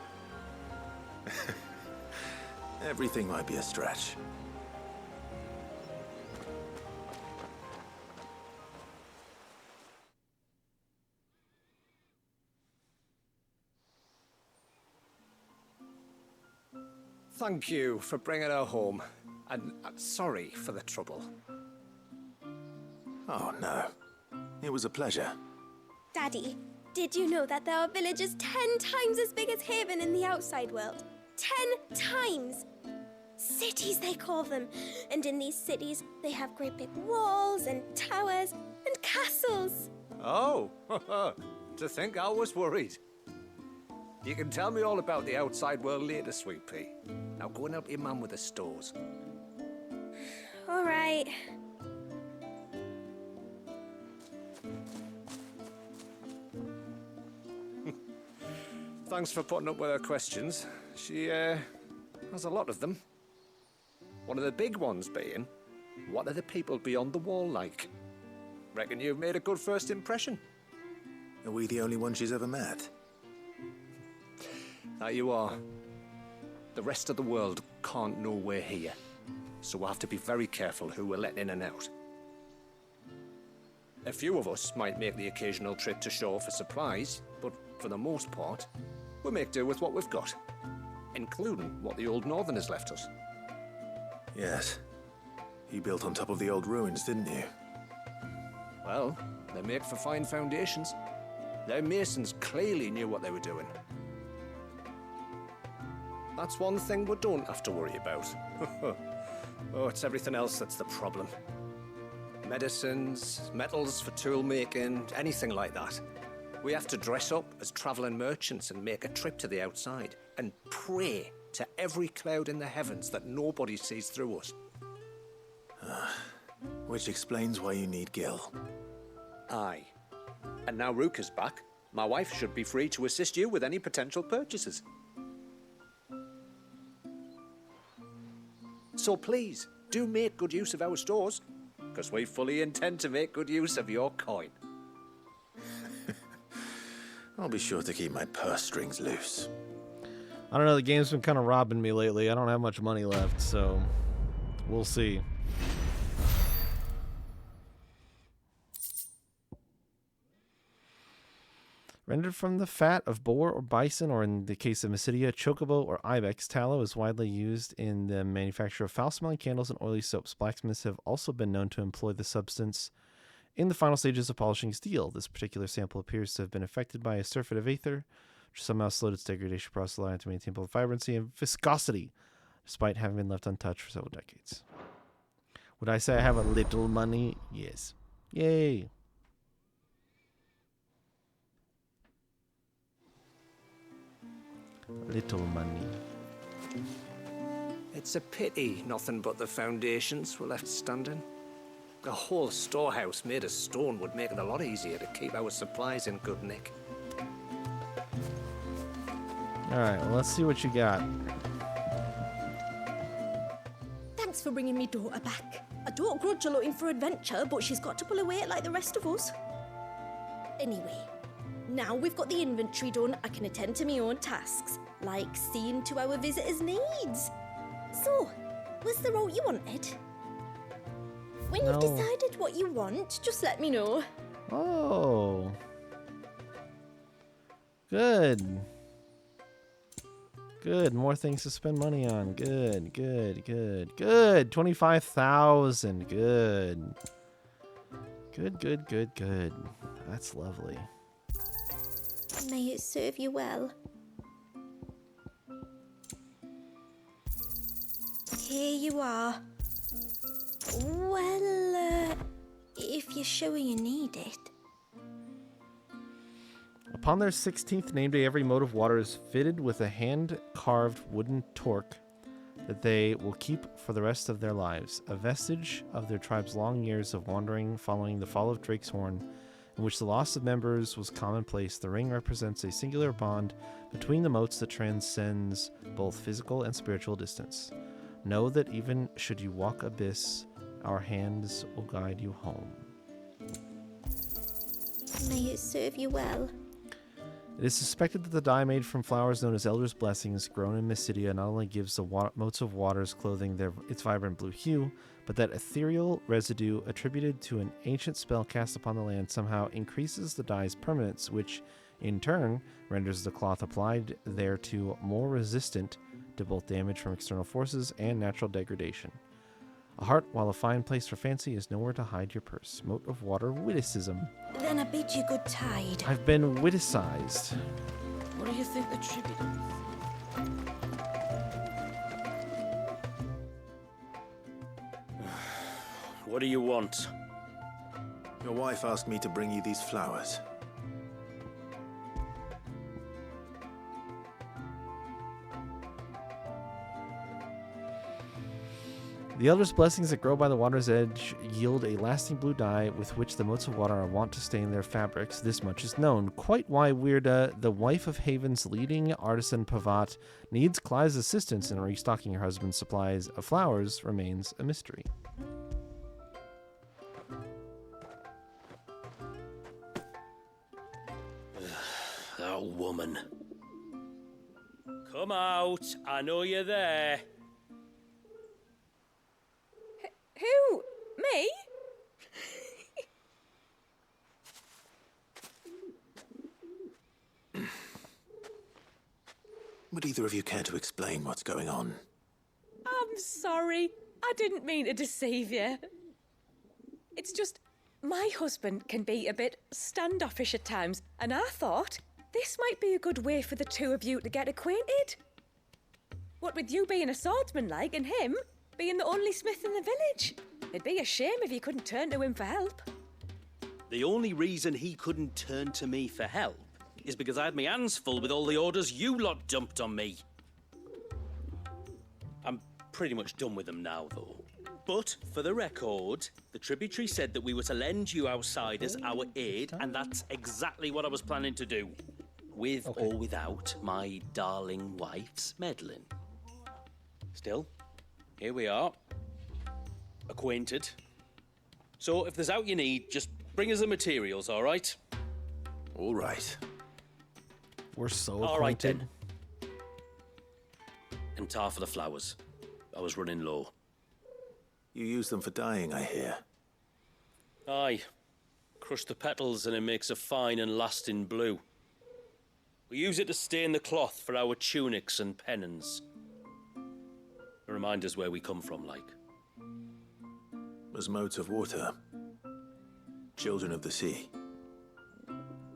Everything might be a stretch. Thank you for bringing her home. And sorry for the trouble. Oh, no. It was a pleasure. Daddy, did you know that there are villages 10 times as big as Haven in the outside world? 10 times! Cities, they call them. And in these cities, they have great big walls and towers and castles. Oh, to think I was worried. You can tell me all about the outside world later, Sweet Pea. Now go and help your mum with the stores. All right. Thanks for putting up with her questions. She, has a lot of them. One of the big ones being, what are the people beyond the wall like? Reckon you've made a good first impression. Are we the only ones she's ever met? That you are. The rest of the world can't know we're here, so we'll have to be very careful who we're letting in and out. A few of us might make the occasional trip to shore for supplies, but for the most part, we make do with what we've got, including what the old Northerners left us. Yes. You built on top of the old ruins, didn't you? Well, they make for fine foundations. Their masons clearly knew what they were doing. That's one thing we don't have to worry about. Oh, it's everything else that's the problem. Medicines, metals for tool making, anything like that. We have to dress up as traveling merchants and make a trip to the outside and pray to every cloud in the heavens that nobody sees through us. Which explains why you need Gil. Aye. And now Rook is back, my wife should be free to assist you with any potential purchases. So please, do make good use of our stores, because we fully intend to make good use of your coin. I'll be sure to keep my purse strings loose. I don't know, the game's been kind of robbing me lately. I don't have much money left, so we'll see. Rendered from the fat of boar or bison, or in the case of Mysidia, chocobo or ibex, tallow is widely used in the manufacture of foul-smelling candles and oily soaps. Blacksmiths have also been known to employ the substance in the final stages of polishing steel. This particular sample appears to have been affected by a surfeit of aether, which somehow slowed its degradation process, allowing it to maintain both vibrancy and viscosity, despite having been left untouched for several decades. Would I say I have a little money? Yes. Yay! Little money. It's a pity nothing but the foundations were left standing. A whole storehouse made of stone would make it a lot easier to keep our supplies in good nick. Alright, well, let's see what you got. Thanks for bringing me daughter back. I don't grudge her looking for adventure, but she's got to pull her weight like the rest of us. Anyway, now we've got the inventory done, I can attend to my own tasks, like seeing to our visitors' needs. So, was the route you wanted? When you've decided what you want, just let me know. Oh. Good. Good. More things to spend money on. Good, good, good, good. 25,000. Good. Good, good, good, good. That's lovely. May it serve you well. Here you are. Well, if you're sure you need it. Upon their 16th name day, every mote of water is fitted with a hand-carved wooden torque that they will keep for the rest of their lives, a vestige of their tribe's long years of wandering following the fall of Drake's Horn, in which the loss of members was commonplace. The ring represents a singular bond between the motes that transcends both physical and spiritual distance. Know that even should you walk abyss, our hands will guide you home. May it serve you well. It is suspected that the dye made from flowers known as Elder's Blessings, grown in Mysidia, not only gives the motes of waters clothing its vibrant blue hue, but that ethereal residue attributed to an ancient spell cast upon the land somehow increases the dye's permanence, which, in turn, renders the cloth applied thereto more resistant to both damage from external forces and natural degradation. A heart, while a fine place for fancy, is nowhere to hide your purse. Mote of water witticism. Then I bid you good tide. I've been witticized. What do you think the tribute is? What do you want? Your wife asked me to bring you these flowers. The Elder's blessings that grow by the water's edge yield a lasting blue dye with which the motes of water are wont to stain their fabrics. This much is known. Quite why Weirda, the wife of Haven's leading artisan Pavat, needs Clive's assistance in restocking her husband's supplies of flowers remains a mystery. That woman. Come out. I know you're there. Who? Me? Would either of you care to explain what's going on? I'm sorry. I didn't mean to deceive you. It's just, my husband can be a bit standoffish at times, and I thought this might be a good way for the two of you to get acquainted. What with you being a swordsman like, and him being the only smith in the village. It'd be a shame if you couldn't turn to him for help. The only reason he couldn't turn to me for help is because I had my hands full with all the orders you lot dumped on me. I'm pretty much done with them now, though. But, for the record, the tributary said that we were to lend you outsiders our aid, and that's exactly what I was planning to do. With or without my darling wife's meddling. Still, here we are. Acquainted. So, if there's out you need, just bring us the materials, all right? All right. We're so All right, acquainted. then. And tar for the flowers. I was running low. You use them for dyeing, I hear. Aye. Crush the petals and it makes a fine and lasting blue. We use it to stain the cloth for our tunics and pennons. Remind us where we come from, like. As motes of water. Children of the sea.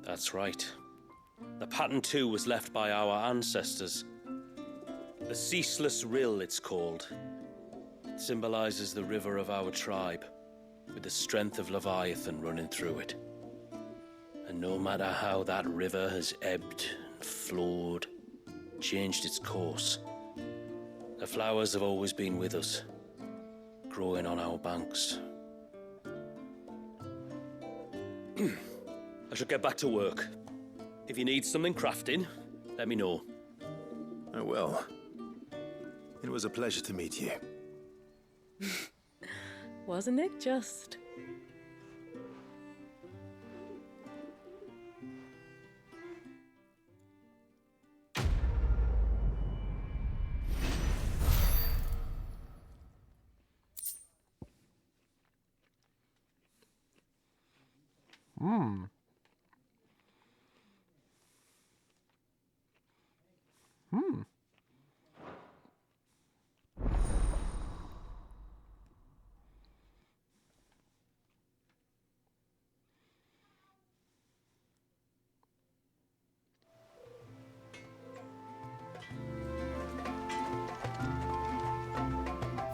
That's right. The pattern too was left by our ancestors. The Ceaseless Rill, it's called. It symbolizes the river of our tribe, with the strength of Leviathan running through it. And no matter how that river has ebbed and flowed, changed its course, the flowers have always been with us, growing on our banks. I should get back to work. If you need something crafting, let me know. I will. It was a pleasure to meet you. Wasn't it just? Hmm.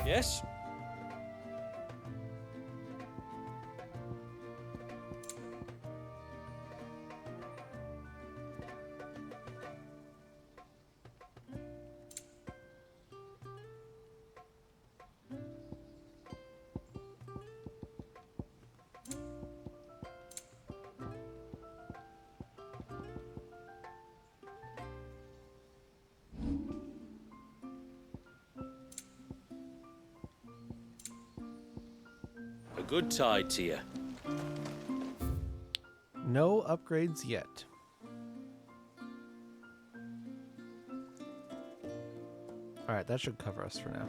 Yes? A good tide to you. No upgrades yet. Alright, that should cover us for now.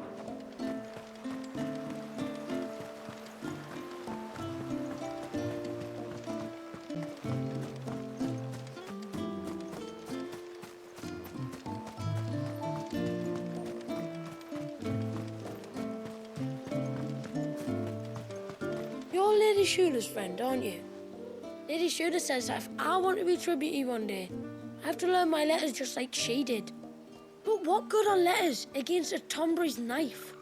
You're Lady Shula's friend, aren't you? Lady Shula says that if I want to be tributary one day, I have to learn my letters just like she did. But what good are letters against a Tombury's knife?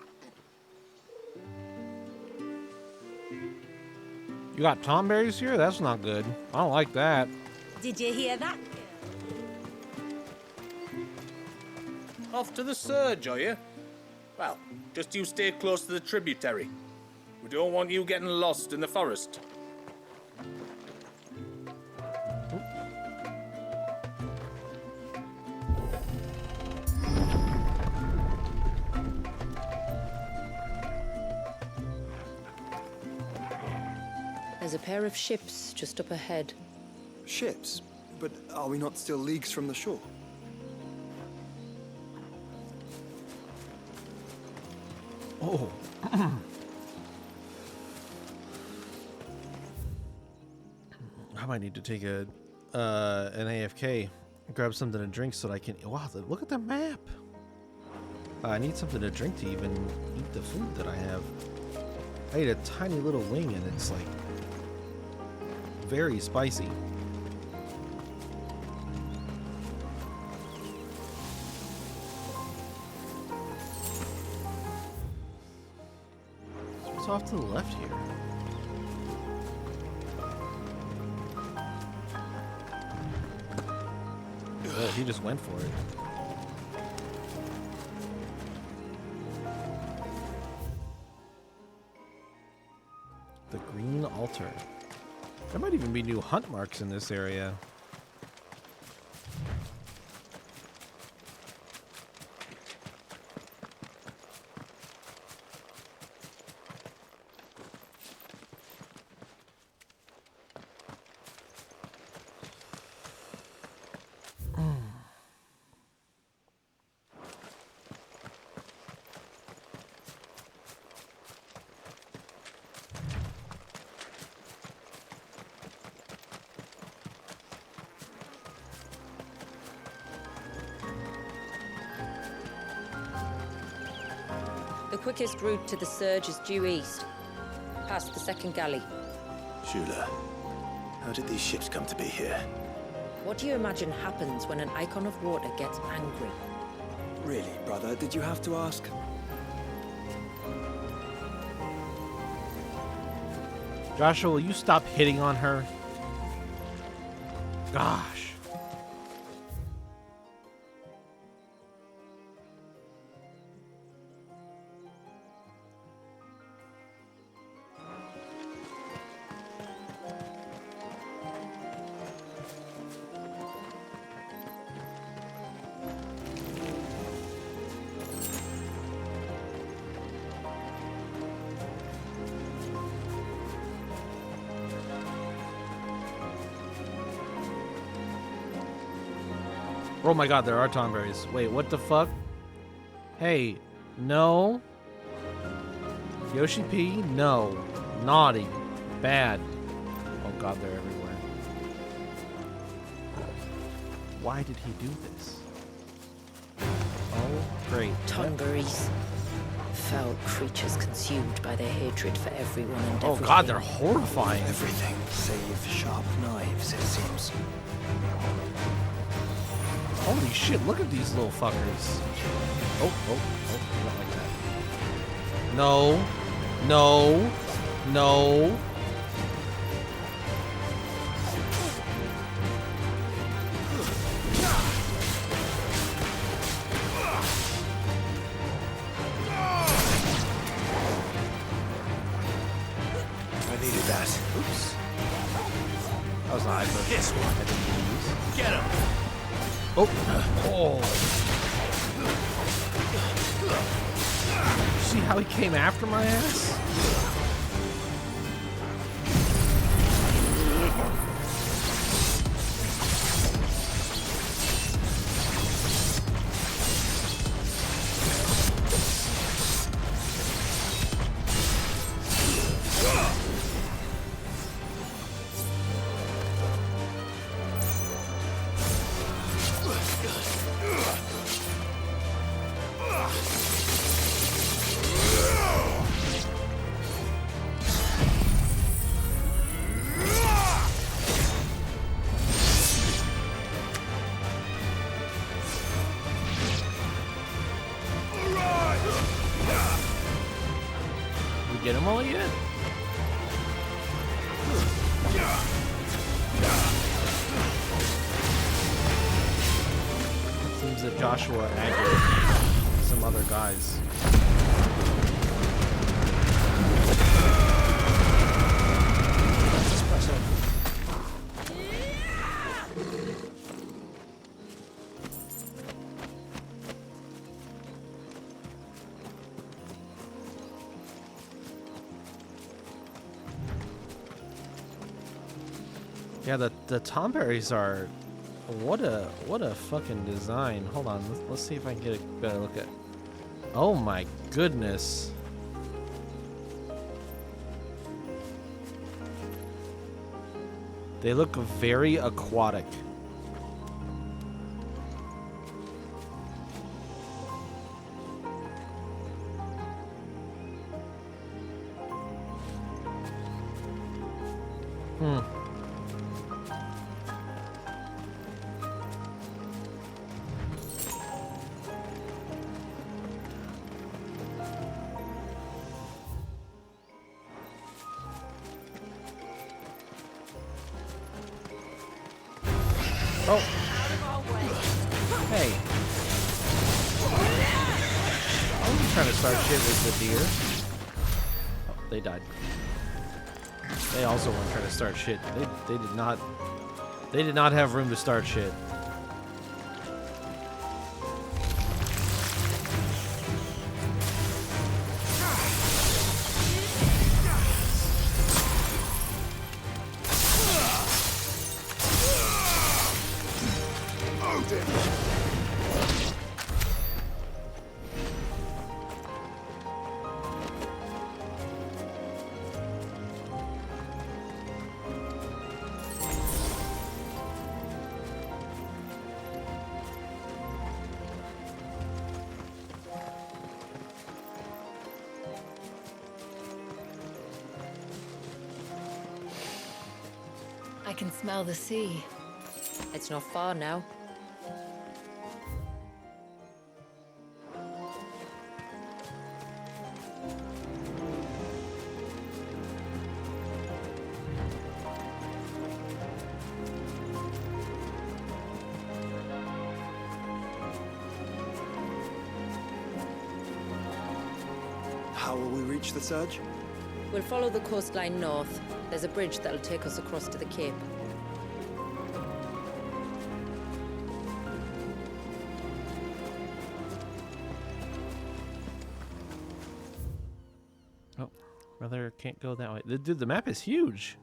You got tomberries here? That's not good. I don't like that. Did you hear that? Off to the surge, are you? Well, just you stay close to the tributary. We don't want you getting lost in the forest. There's a pair of ships just up ahead. Ships? But are we not still leagues from the shore? Oh. I might need to take an AFK, grab something to drink so that I can. Wow, look at the map. I need something to drink to even eat the food that I have. I ate a tiny little wing and it's like very spicy. What's off to the left here? Oh, he just went for it. The Green Altar. There might even be new hunt marks in this area. The quickest route to the surge is due east, past the second galley. Shula, how did these ships come to be here? What do you imagine happens when an icon of water gets angry? Really, brother, did you have to ask? Joshua, will you stop hitting on her? Gosh. Oh my god, there are tomberries. Wait, what the fuck? Hey, no. Yoshi P, no. Naughty. Bad. Oh god, they're everywhere. Why did he do this? Oh, great. Tomberries. Foul creatures consumed by their hatred for everyone and Oh everything. god, they're horrifying. Everything save sharp knives, it seems. Holy shit, look at these little fuckers. Oh, not like that. No. No. No. I needed that. Oops. That was not I This one. I didn't use. Get him. Oh. Oh. See how he came after my ass? Get them all yet? Seems that Joshua aggroed some other guys. Let's press on. Yeah, the Tomberries are what a fucking design. Hold on, let's see if I can get a better look at. Oh my goodness. They look very aquatic. Oh. Hey. I wasn't trying to start shit with the deer. Oh, they died. They also weren't trying to start shit. They did not have room to start shit. I can smell the sea. It's not far now. How will we reach the surge? We'll follow the coastline north. There's a bridge that'll take us across to the cape. Oh, brother, can't go that way. Dude, the map is huge.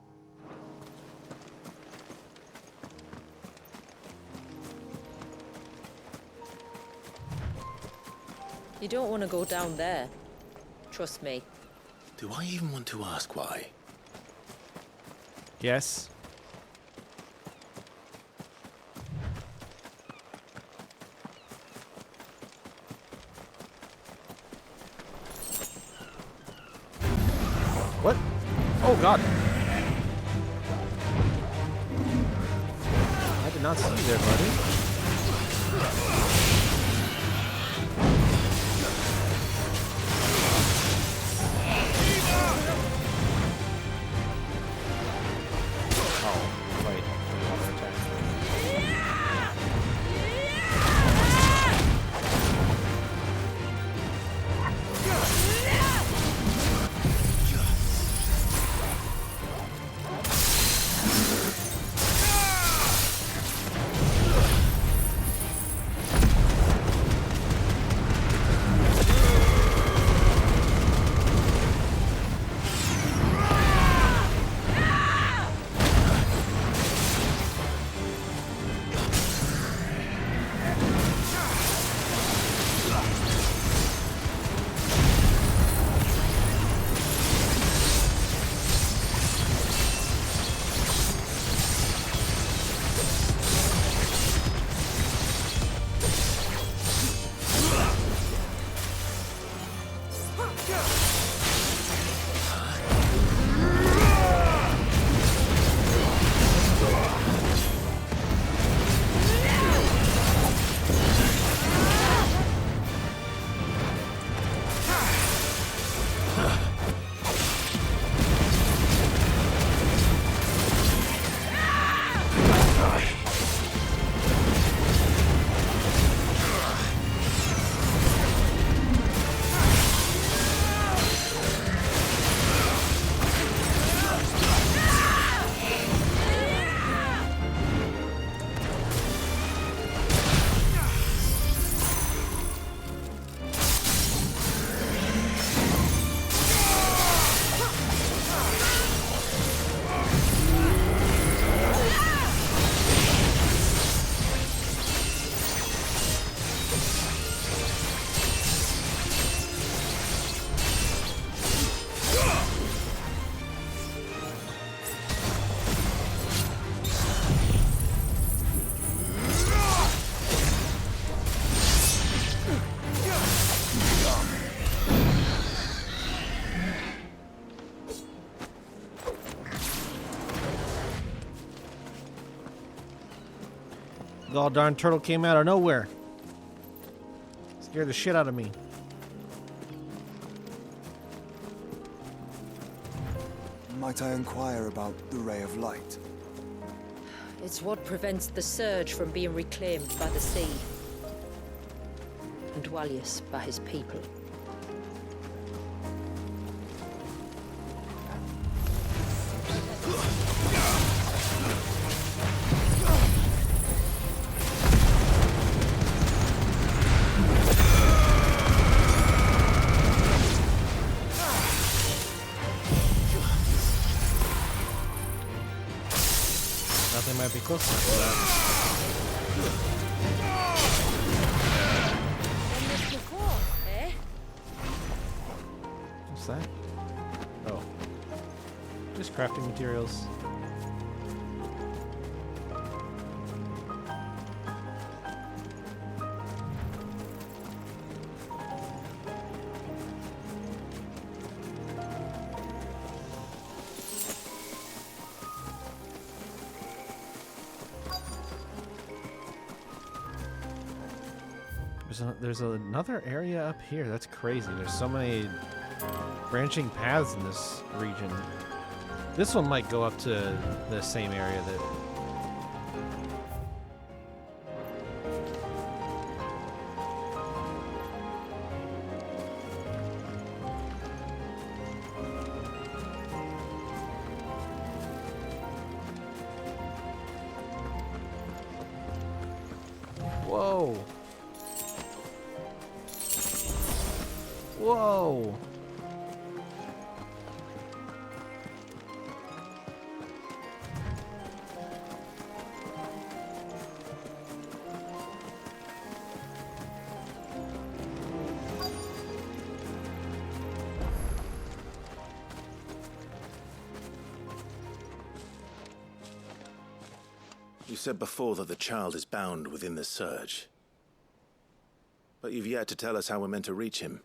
You don't want to go down there. Trust me. Do I even want to ask why? Yes. What? Oh God. I did not see you there, buddy. God darn turtle came out of nowhere. Scared the shit out of me. Might I inquire about the ray of light? It's what prevents the surge from being reclaimed by the sea. And Dwalius by his people. Nothing might be close enough to that. What's that? Oh. Just crafting materials. There's another area up here. That's crazy. There's so many branching paths in this region. This one might go up to the same area that... Whoa. Whoa! You said before that the child is bound within the surge. But you've yet to tell us how we're meant to reach him.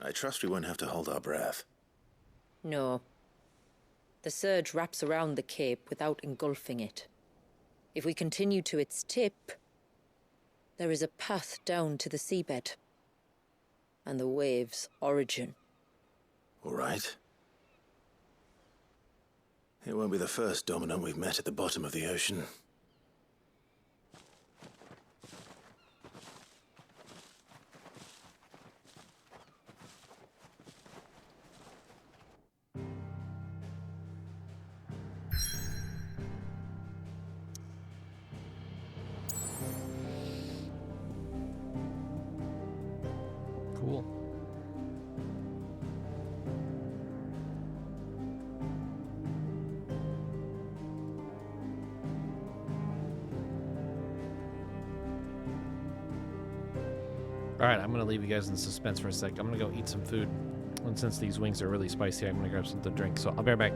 I trust we won't have to hold our breath. No. The surge wraps around the cape without engulfing it. If we continue to its tip, there is a path down to the seabed. And the wave's origin. All right. It won't be the first dominant we've met at the bottom of the ocean. Cool. Alright, I'm gonna leave you guys in suspense for a sec. I'm gonna go eat some food. And since these wings are really spicy, I'm gonna grab something to drink. So I'll be right back.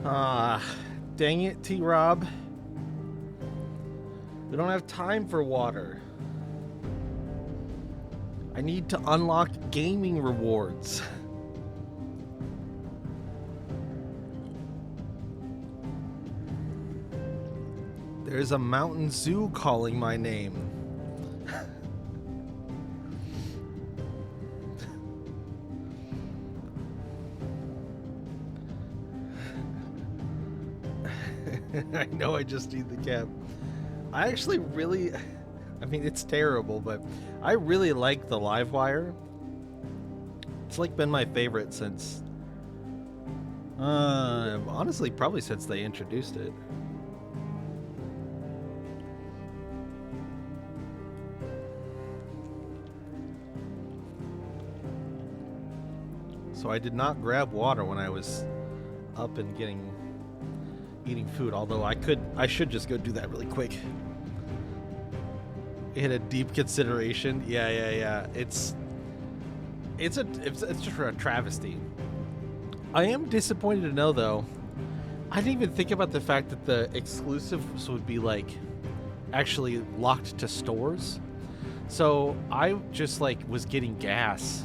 Ah, dang it, T-Rob. We don't have time for water. I need to unlock gaming rewards. There's a mountain zoo calling my name. I know I just need the cap. I actually really, I mean, it's terrible, but I really like the Livewire. It's like been my favorite since, honestly, probably since they introduced it. So I did not grab water when I was up and eating food, although I should just go do that really quick. In a deep consideration. Yeah. It's just a travesty. I am disappointed to know, though, I didn't even think about the fact that the exclusives would be like actually locked to stores. So I just like was getting gas.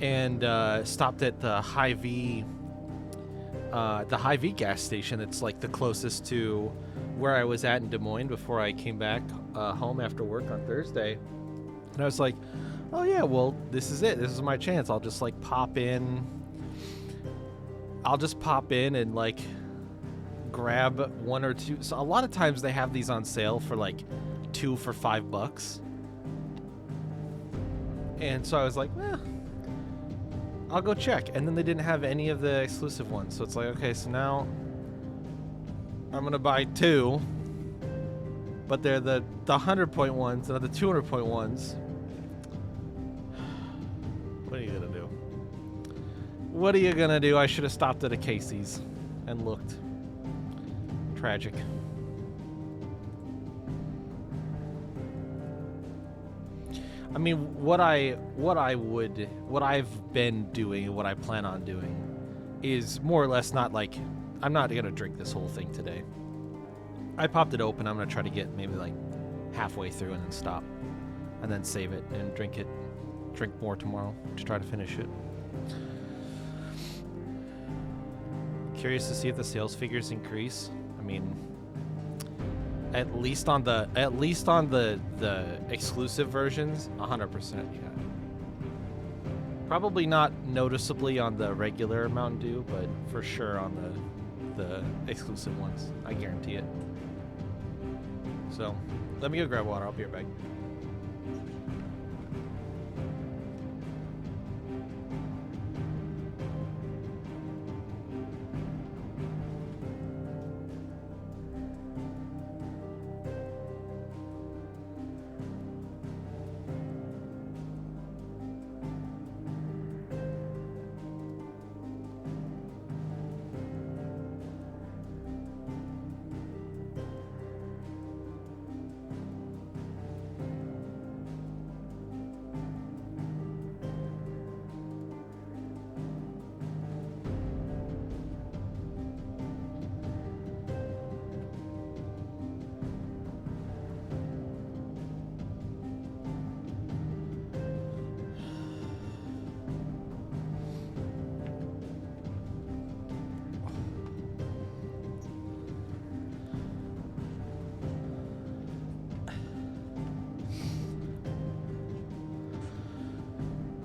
And stopped at the Hy-Vee gas station. That's like the closest to where I was at in Des Moines before I came back home after work on Thursday. And I was like, oh yeah, well, this is it. This is my chance. I'll just like pop in. I'll just pop in and like grab one or two. So a lot of times they have these on sale for like 2 for $5. And so I was like, well, I'll go check. And then they didn't have any of the exclusive ones. So it's like, okay, so now I'm going to buy 2. But they're the 100-point ones, and the 200-point ones. What are you going to do? What are you going to do? I should have stopped at a Casey's and looked. Tragic. I mean, what I've been doing, what I plan on doing, is more or less not like, I'm not gonna drink this whole thing today. I popped it open. I'm gonna try to get maybe like halfway through and then stop, and then save it and drink more tomorrow to try to finish it. Curious to see if the sales figures increase. I mean, at least on the exclusive versions, 100%, yeah. Probably not noticeably on the regular Mountain Dew, but for sure on the exclusive ones. I guarantee it. So, let me go grab water. I'll be right back.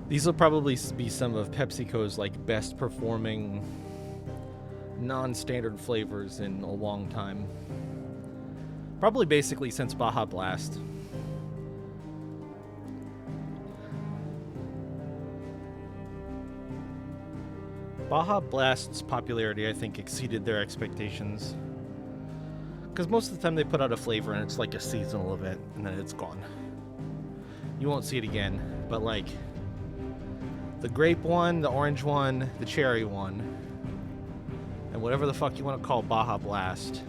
These will probably be some of PepsiCo's like best performing non-standard flavors in a long time. Probably basically since Baja Blast. Baja Blast's popularity, I think, exceeded their expectations. Because most of the time they put out a flavor and it's like a seasonal event and then it's gone. You won't see it again, but like the grape one, the orange one, the cherry one, and whatever the fuck you want to call Baja Blast.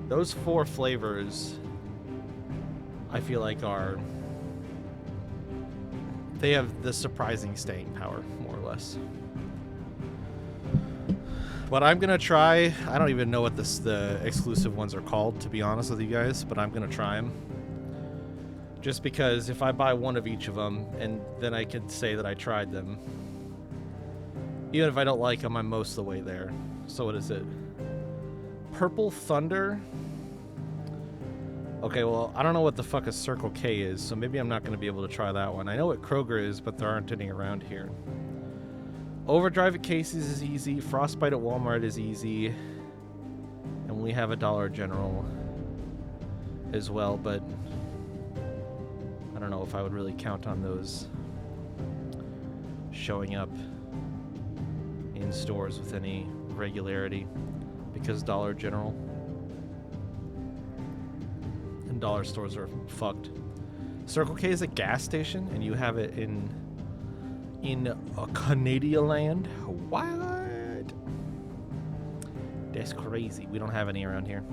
Those 4 flavors, I feel like they have the surprising staying power, more or less. But I'm gonna try. I don't even know what the exclusive ones are called, to be honest with you guys. But I'm gonna try them. Just because if I buy one of each of them, and then I can say that I tried them. Even if I don't like them, I'm most of the way there. So what is it? Purple Thunder? Okay, well, I don't know what the fuck a Circle K is, so maybe I'm not going to be able to try that one. I know what Kroger is, but there aren't any around here. Overdrive at Casey's is easy. Frostbite at Walmart is easy. And we have a Dollar General as well, but I don't know if I would really count on those showing up in stores with any regularity, because Dollar General and dollar stores are fucked. Circle K is a gas station, and you have it in Canada land. What? That's crazy. We don't have any around here.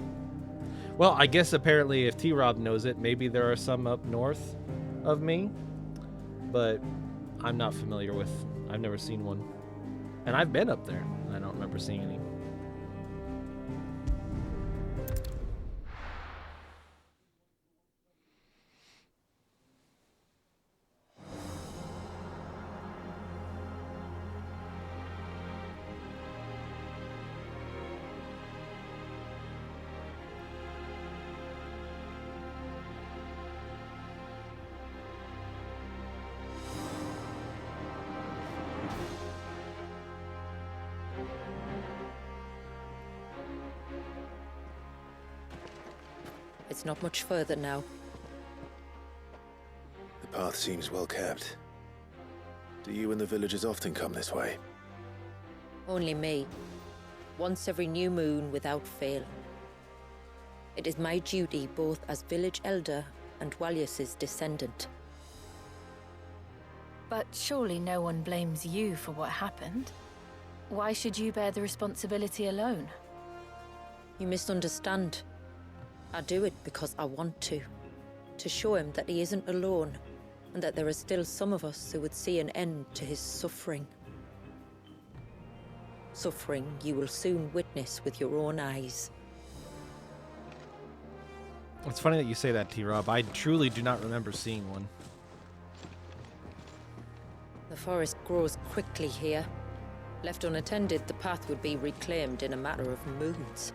Well, I guess apparently if T-Rob knows it, maybe there are some up north of me, but I'm not familiar with. I've never seen one. And I've been up there. I don't remember seeing any. It's not much further now. The path seems well kept. Do you and the villagers often come this way? Only me. Once every new moon without fail. It is my duty both as village elder and Walius's descendant. But surely no one blames you for what happened. Why should you bear the responsibility alone? You misunderstand. I do it because I want to show him that he isn't alone, and that there are still some of us who would see an end to his suffering. Suffering you will soon witness with your own eyes. It's funny that you say that, T-Rob. I truly do not remember seeing one. The forest grows quickly here. Left unattended, the path would be reclaimed in a matter of moons.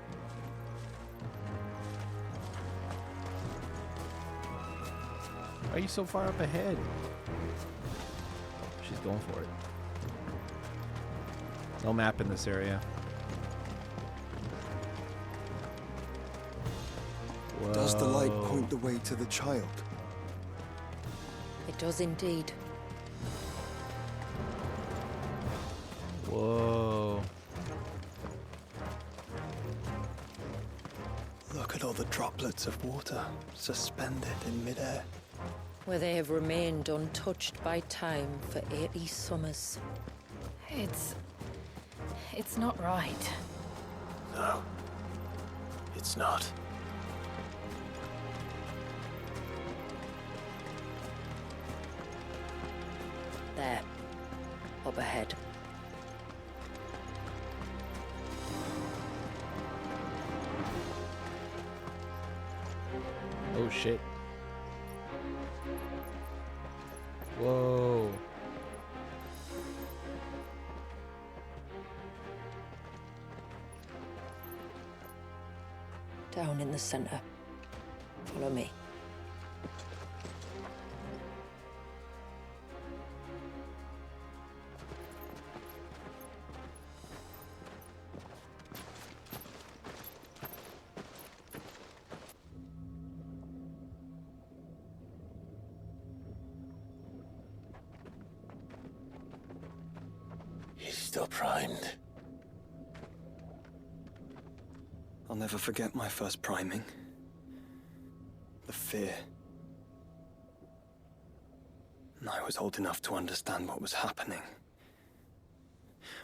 Why are you so far up ahead? She's going for it. No map in this area. Whoa. Does the light point the way to the child? It does indeed. Whoa. Look at all the droplets of water suspended in midair. Where they have remained untouched by time for 80 summers. It's not right. No. It's not. There. Up ahead. Oh shit. Whoa. Down in the center. Follow me. He's still primed. I'll never forget my first priming. The fear. And I was old enough to understand what was happening.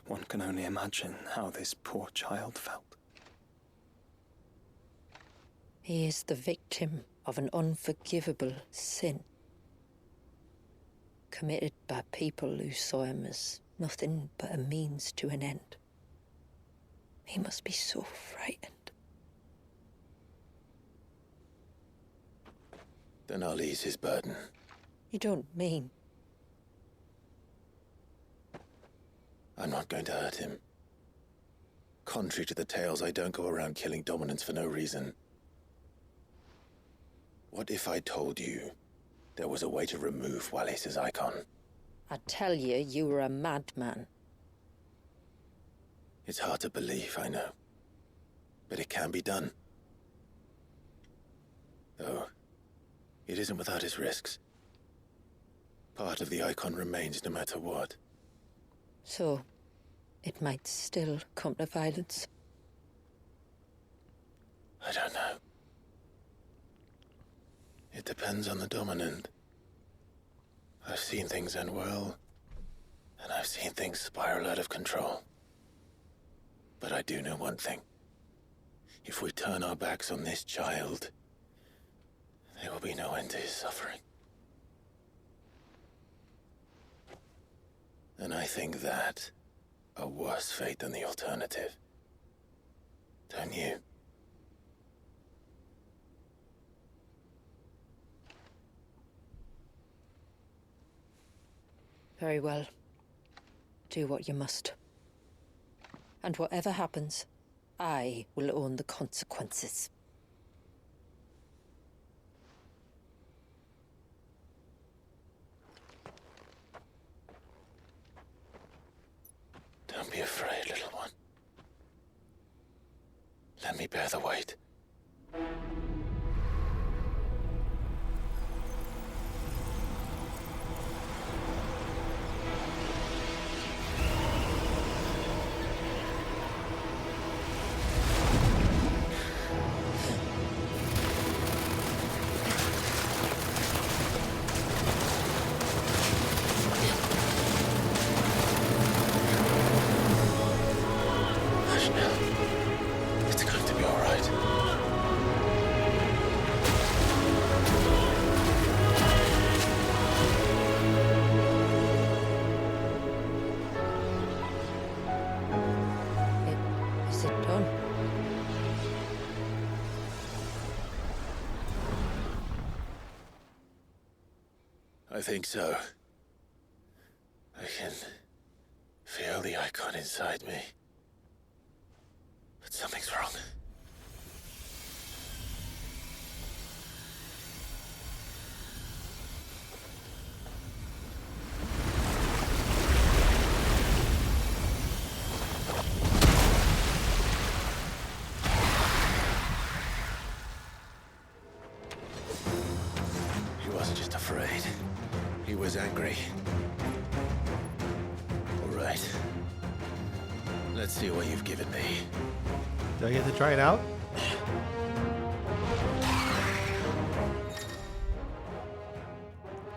One can only imagine how this poor child felt. He is the victim of an unforgivable sin. committed by people who saw him as nothing but a means to an end. He must be so frightened. Then I'll ease his burden. You don't mean? I'm not going to hurt him. Contrary to the tales, I don't go around killing dominants for no reason. What if I told you there was a way to remove Wallis's icon? I tell you, you were a madman. It's hard to believe, I know. But it can be done. Though, it isn't without its risks. Part of the icon remains no matter what. So, it might still come to violence. I don't know. It depends on the dominant. I've seen things end well, and I've seen things spiral out of control. But I do know one thing. If we turn our backs on this child, there will be no end to his suffering. And I think that a worse fate than the alternative. Don't you? Very well. Do what you must. And whatever happens, I will own the consequences. Don't be afraid, little one. Let me bear the weight. It's going to be all right. Is it done? I think so. I can feel the icon inside me. But something's wrong. He wasn't just afraid. He was angry. All right. Let's see what you've given me. Do I get to try it out?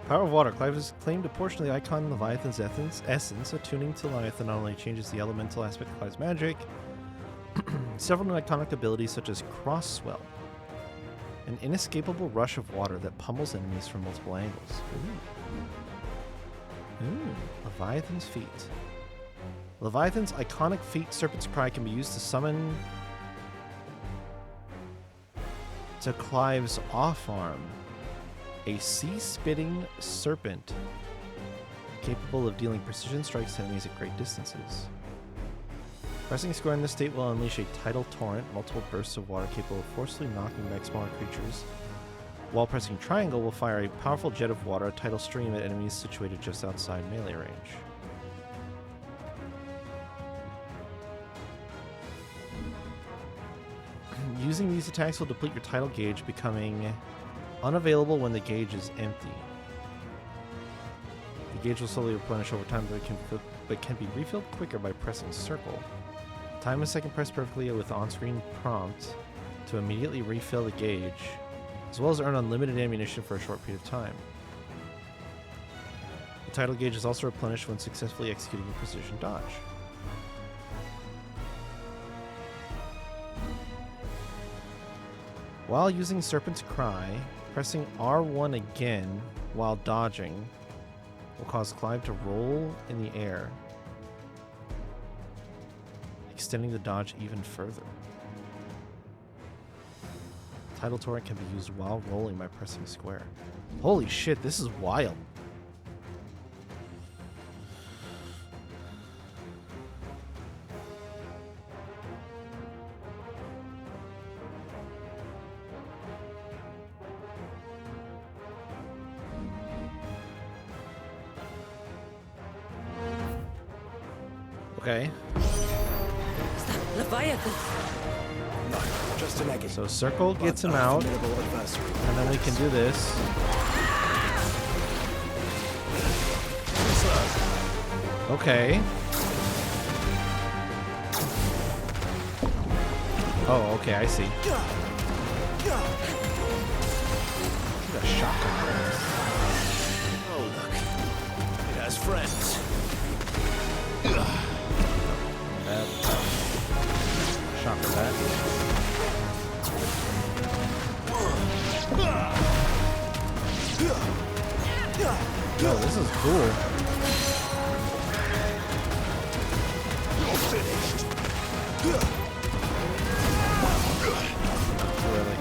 Power of Water. Clive has claimed a portion of the icon Leviathan's essence. Attuning to Leviathan not only changes the elemental aspect of Clive's magic, several new iconic abilities such as Cross Swell, an inescapable rush of water that pummels enemies from multiple angles. Ooh. Leviathan's Feet. Leviathan's iconic feat, Serpent's Cry, can be used to summon to Clive's off-arm a sea-spitting serpent capable of dealing precision strikes to enemies at great distances. Pressing square in this state will unleash a tidal torrent, multiple bursts of water capable of forcefully knocking back smaller creatures. While pressing triangle will fire a powerful jet of water, a tidal stream at enemies situated just outside melee range. Using these attacks will deplete your tidal gauge, becoming unavailable when the gauge is empty. The gauge will slowly replenish over time, but can be refilled quicker by pressing circle. Time a second press perfectly with on-screen prompt to immediately refill the gauge, as well as earn unlimited ammunition for a short period of time. The tidal gauge is also replenished when successfully executing a precision dodge. While using Serpent's Cry, pressing R1 again while dodging will cause Clive to roll in the air, extending the dodge even further. Tidal Torrent can be used while rolling by pressing square. Holy shit, this is wild. Okay. Is that Leviathan? No, just an egg. So circle gets him out, and then we can do this. Okay. Oh, okay, I see. Got a shotgun. Oh, look. It has friends. Shot for that. Yo, this is cool. You're finished. Really.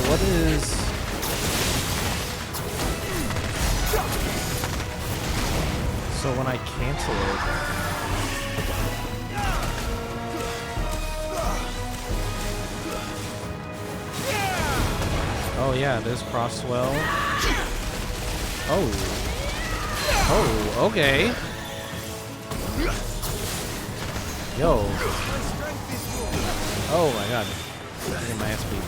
What is... So when I cancel it... Oh yeah, there's Crosswell. Oh. Oh, okay. Yo. Oh my god. I'm getting my ass beat.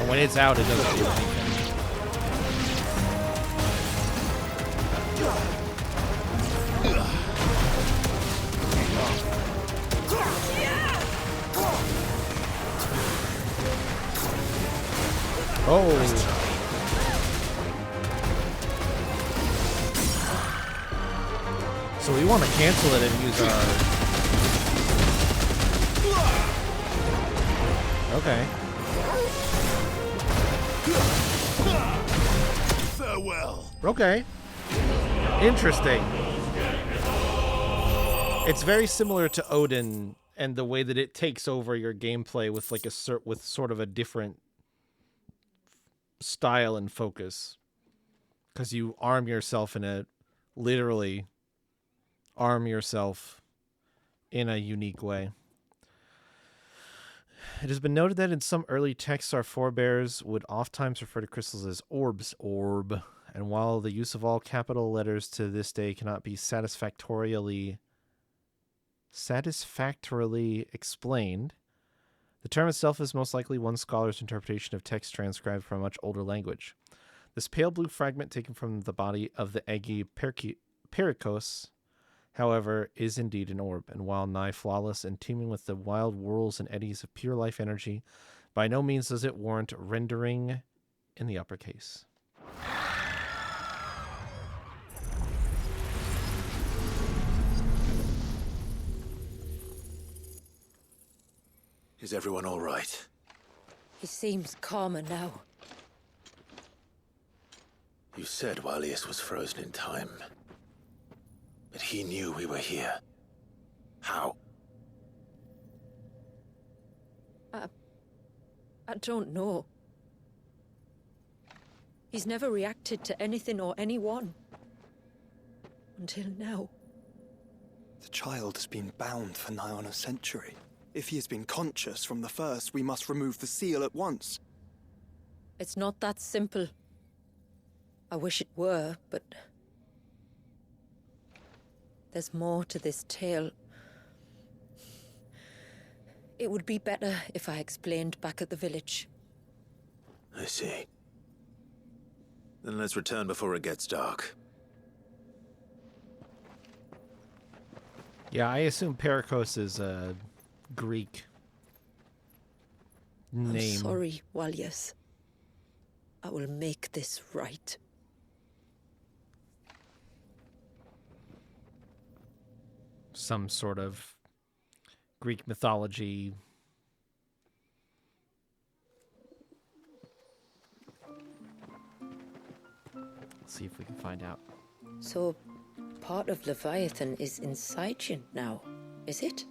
When it's out, it doesn't do anything. Oh. So we want to cancel it and use our... Okay. Farewell. Okay. Interesting. It's very similar to Odin and the way that it takes over your gameplay with like with sort of a different style and focus. Because you arm yourself in a literally arm yourself in a unique way. It has been noted that in some early texts, our forebears would oftentimes refer to crystals as orbs, orb, and while the use of all capital letters to this day cannot be satisfactorily explained, the term itself is most likely one scholar's interpretation of text transcribed from a much older language. This pale blue fragment taken from the body of the Aegi Perikos, however, is indeed an orb, and while nigh flawless and teeming with the wild whirls and eddies of pure life energy, by no means does it warrant rendering in the uppercase. Is everyone all right? He seems calmer now. You said Walius was frozen in time. But he knew we were here. How? I don't know. He's never reacted to anything or anyone. Until now. The child has been bound for nigh on a century. If he has been conscious from the first, we must remove the seal at once. It's not that simple. I wish it were, but... there's more to this tale. It would be better if I explained back at the village. I see. Then let's return before it gets dark. Yeah, I assume Perikos is a Greek name. I'm sorry, Walyas. I will make this right. Some sort of Greek mythology. Let's see if we can find out. So, part of Leviathan is inside you now, is it?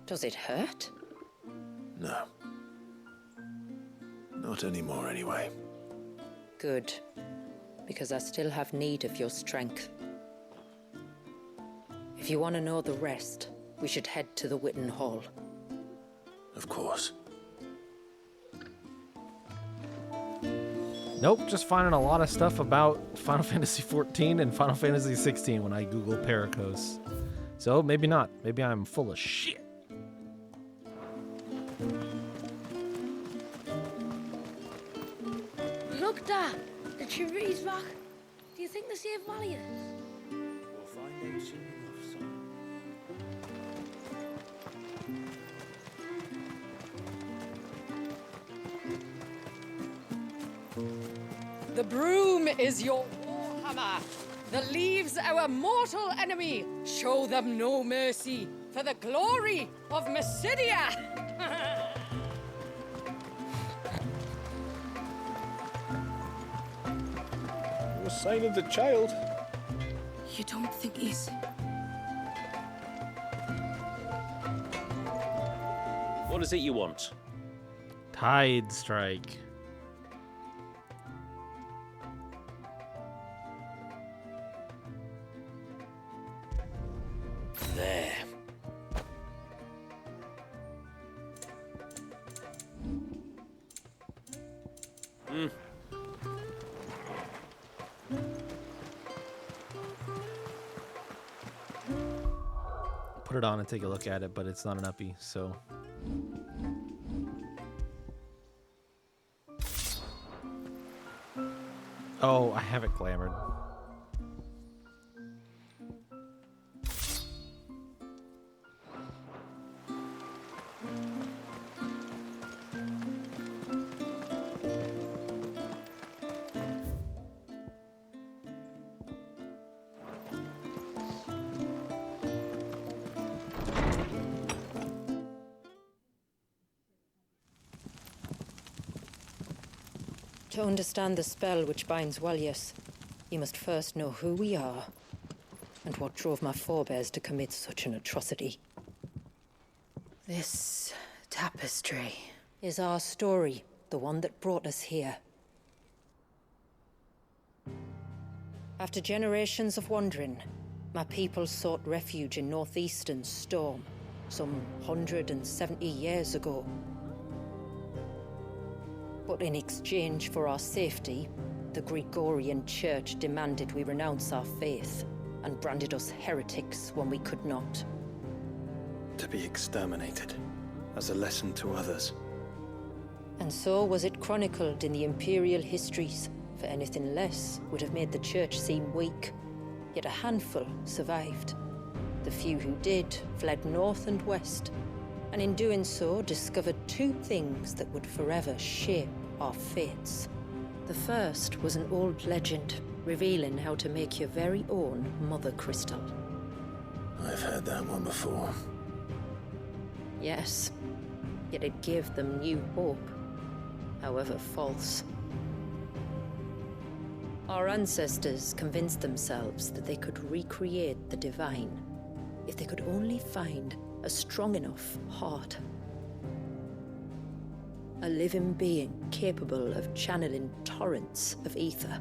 Does it hurt? No. Not anymore, anyway. Good. Because I still have need of your strength. If you want to know the rest, we should head to the Witten Hall. Of course. Nope, just finding a lot of stuff about Final Fantasy XIV and Final Fantasy XVI when I Google Perikos. So maybe not. Maybe I'm full of shit. Look, Dad. The tribute's back. Do you think they're safe Valiant? We'll find out soon enough, son. The broom is your warhammer. The leaves our mortal enemy. Show them no mercy for the glory of Mysidia. No sign of the child. You don't think he's... What is it you want? Tide Strike. There. Put it on and take a look at it, but it's not an uppie, so. Oh, I have it glamored. To understand the spell which binds Walyas, you must first know who we are and what drove my forebears to commit such an atrocity. This tapestry is our story, the one that brought us here. After generations of wandering, my people sought refuge in northeastern Storm, some 170 years ago. But in exchange for our safety, the Gregorian Church demanded we renounce our faith and branded us heretics when we could not. To be exterminated, as a lesson to others. And so was it chronicled in the imperial histories, for anything less would have made the Church seem weak. Yet a handful survived. The few who did fled north and west, and in doing so discovered two things that would forever shape our fates. The first was an old legend, revealing how to make your very own Mother Crystal. I've heard that one before. Yes, yet it gave them new hope, however false. Our ancestors convinced themselves that they could recreate the divine if they could only find a strong enough heart. A living being capable of channeling torrents of ether.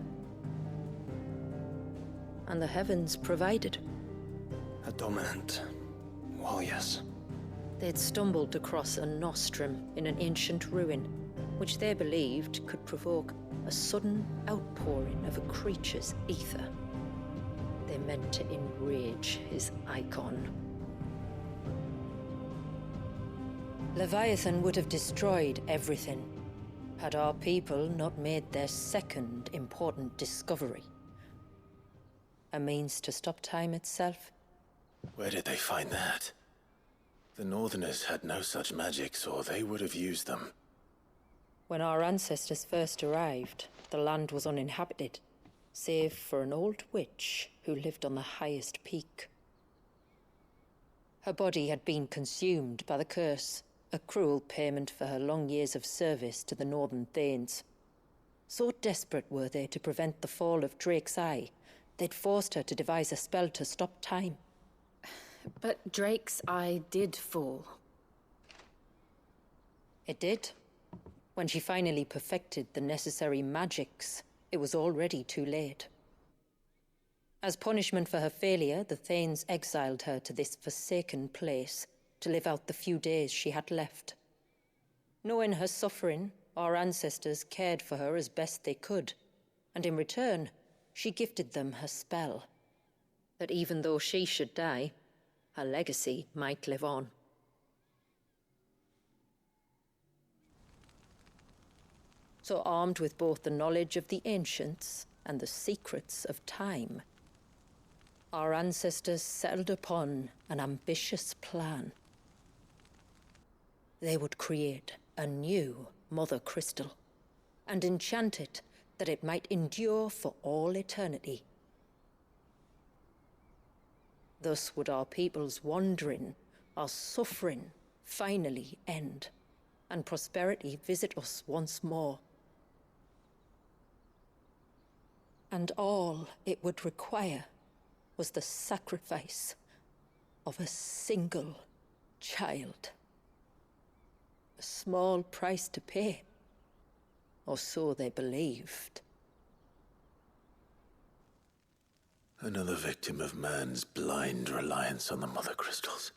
And the heavens provided. A dominant. Well, yes. They'd stumbled across a nostrum in an ancient ruin, which they believed could provoke a sudden outpouring of a creature's ether. They meant to enrage his icon. Leviathan would have destroyed everything, had our people not made their second important discovery. A means to stop time itself, Where did they find that? The Northerners had no such magics, or they would have used them. When our ancestors first arrived, the land was uninhabited, save for an old witch who lived on the highest peak. Her body had been consumed by the curse, a cruel payment for her long years of service to the Northern Thanes. So desperate were they to prevent the fall of Drake's Eye, they'd forced her to devise a spell to stop time. But Drake's Eye did fall. It did. When she finally perfected the necessary magics, it was already too late. As punishment for her failure, the Thanes exiled her to this forsaken place to live out the few days she had left. Knowing her suffering, our ancestors cared for her as best they could, and in return, she gifted them her spell. That even though she should die, her legacy might live on. So armed with both the knowledge of the ancients and the secrets of time, our ancestors settled upon an ambitious plan. They would create a new Mother Crystal and enchant it that it might endure for all eternity. Thus would our people's wandering, our suffering, finally end, and prosperity visit us once more. And all it would require was the sacrifice of a single child. A small price to pay, or so they believed. Another victim of man's blind reliance on the Mother Crystals.